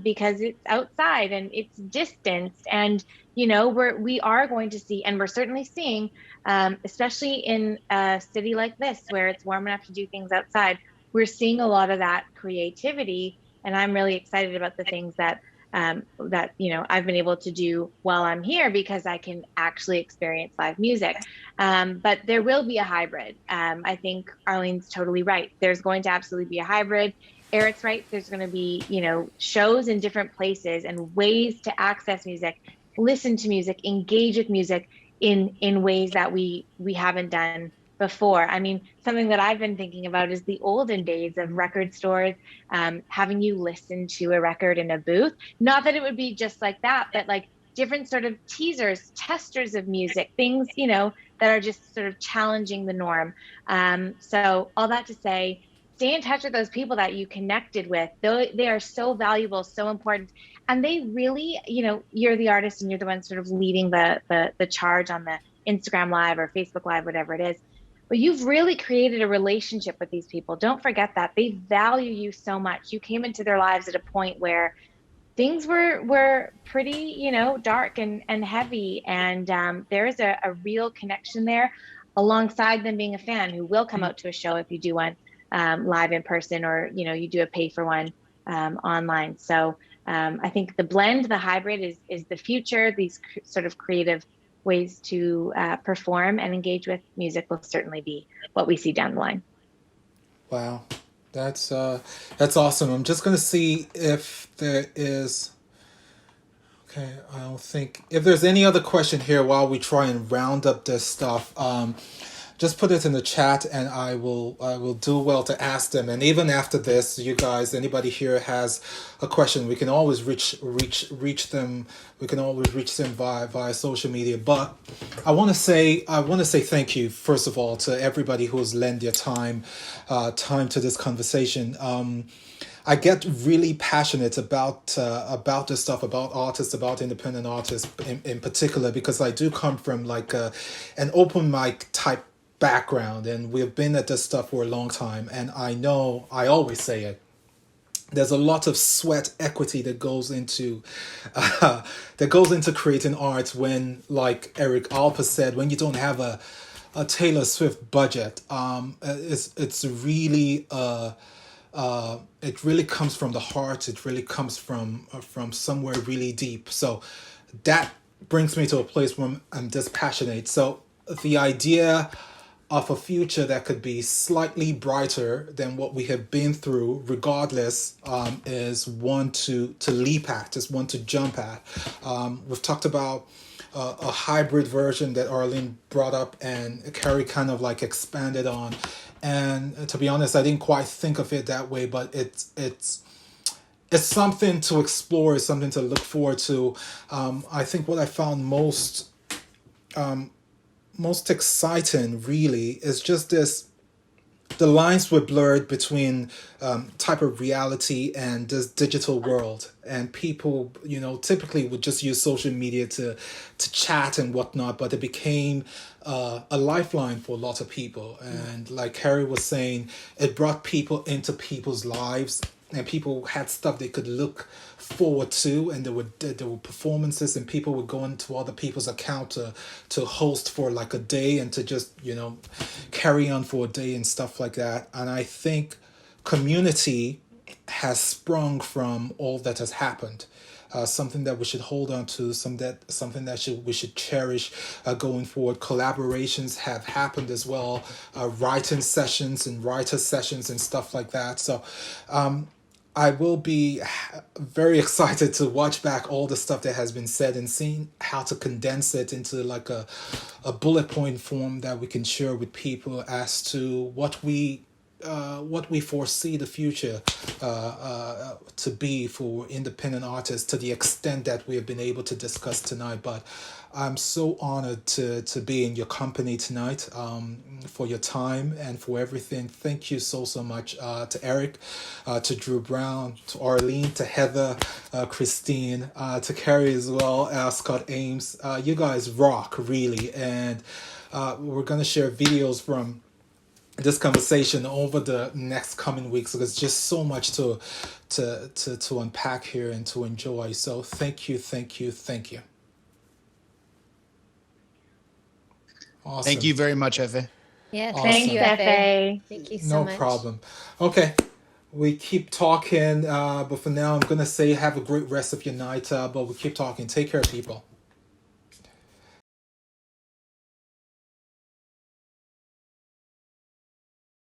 because it's outside and it's distanced. And, you know, we are going to see, and we're certainly seeing, especially in a city like this, where it's warm enough to do things outside, we're seeing a lot of that creativity, and I'm really excited about the things that you know, I've been able to do while I'm here, because I can actually experience live music. But there will be a hybrid. I think Arlene's totally right. There's going to absolutely be a hybrid. Eric's right. There's going to be, you know, shows in different places and ways to access music, listen to music, engage with music in ways that we haven't done before. I mean, something that I've been thinking about is the olden days of record stores, having you listen to a record in a booth. Not that it would be just like that, but like different sort of teasers, testers of music, things, you know, that are just sort of challenging the norm. So all that to say, stay in touch with those people that you connected with. They are so valuable, so important. And they really, you know, you're the artist and you're the one sort of leading the charge on the Instagram Live or Facebook Live, whatever it is. But you've really created a relationship with these people. Don't forget that. They value you so much. You came into their lives at a point where things were pretty, you know, dark and heavy. And there is a real connection there, alongside them being a fan who will come out to a show if you do one live in person, or, you know, you do a pay for one online. So I think the blend, the hybrid is the future. These sort of creative ways to perform and engage with music will certainly be what we see down the line. Wow, that's awesome. I'm just gonna see if there is. Okay, I don't think if there's any other question here while we try and round up this stuff. just put it in the chat, and I will do well to ask them. And even after this, you guys, anybody here has a question, we can always reach them. We can always reach them via social media. But I want to say thank you first of all to everybody who has lent their time to this conversation. I get really passionate about this stuff, about artists, about independent artists in particular, because I do come from like an open mic type background, and we've been at this stuff for a long time. And I know, I always say it, there's a lot of sweat equity that goes into creating art. When, like Eric Alper said, when you don't have a Taylor Swift budget, it's really it really comes from the heart. It really comes from somewhere really deep. So that brings me to a place where I'm just passionate. So the idea of a future that could be slightly brighter than what we have been through, regardless, is one to leap at, is one to jump at. We've talked about a hybrid version that Arlene brought up and Carrie kind of like expanded on. And to be honest, I didn't quite think of it that way, but it's something to explore, it's something to look forward to. I think what I found most exciting really is just this, the lines were blurred between type of reality and this digital world. And people, typically would just use social media to chat and whatnot, but it became a lifeline for a lot of people. And like Harry was saying, it brought people into people's lives, and people had stuff they could look forward to, and there were performances, and people would go into other people's account to host for like a day, and to just carry on for a day and stuff like that. And I think community has sprung from all that has happened. Something that we should hold on to, something that we should cherish going forward. Collaborations have happened as well, writing sessions and writer sessions and stuff like that. So I will be very excited to watch back all the stuff that has been said and seeing how to condense it into like a bullet point form that we can share with people as to what we foresee the future to be for independent artists, to the extent that we have been able to discuss tonight. But I'm so honored to be in your company tonight, for your time and for everything. Thank you so much to Eric, to Drew Brown, to Arlene, to Heather, Christine, to Carrie as well, Scott Ames. You guys rock, really. And we're going to share videos from this conversation over the next coming weeks, because just so much to unpack here and to enjoy. So thank you. Awesome. Thank you very much, Efe. Yeah, Awesome. thank you, Thanks, Efe. Efe. Thank you so No much. problem. Okay, we keep talking, but for now I'm gonna say have a great rest of your night, but we keep talking. Take care, people.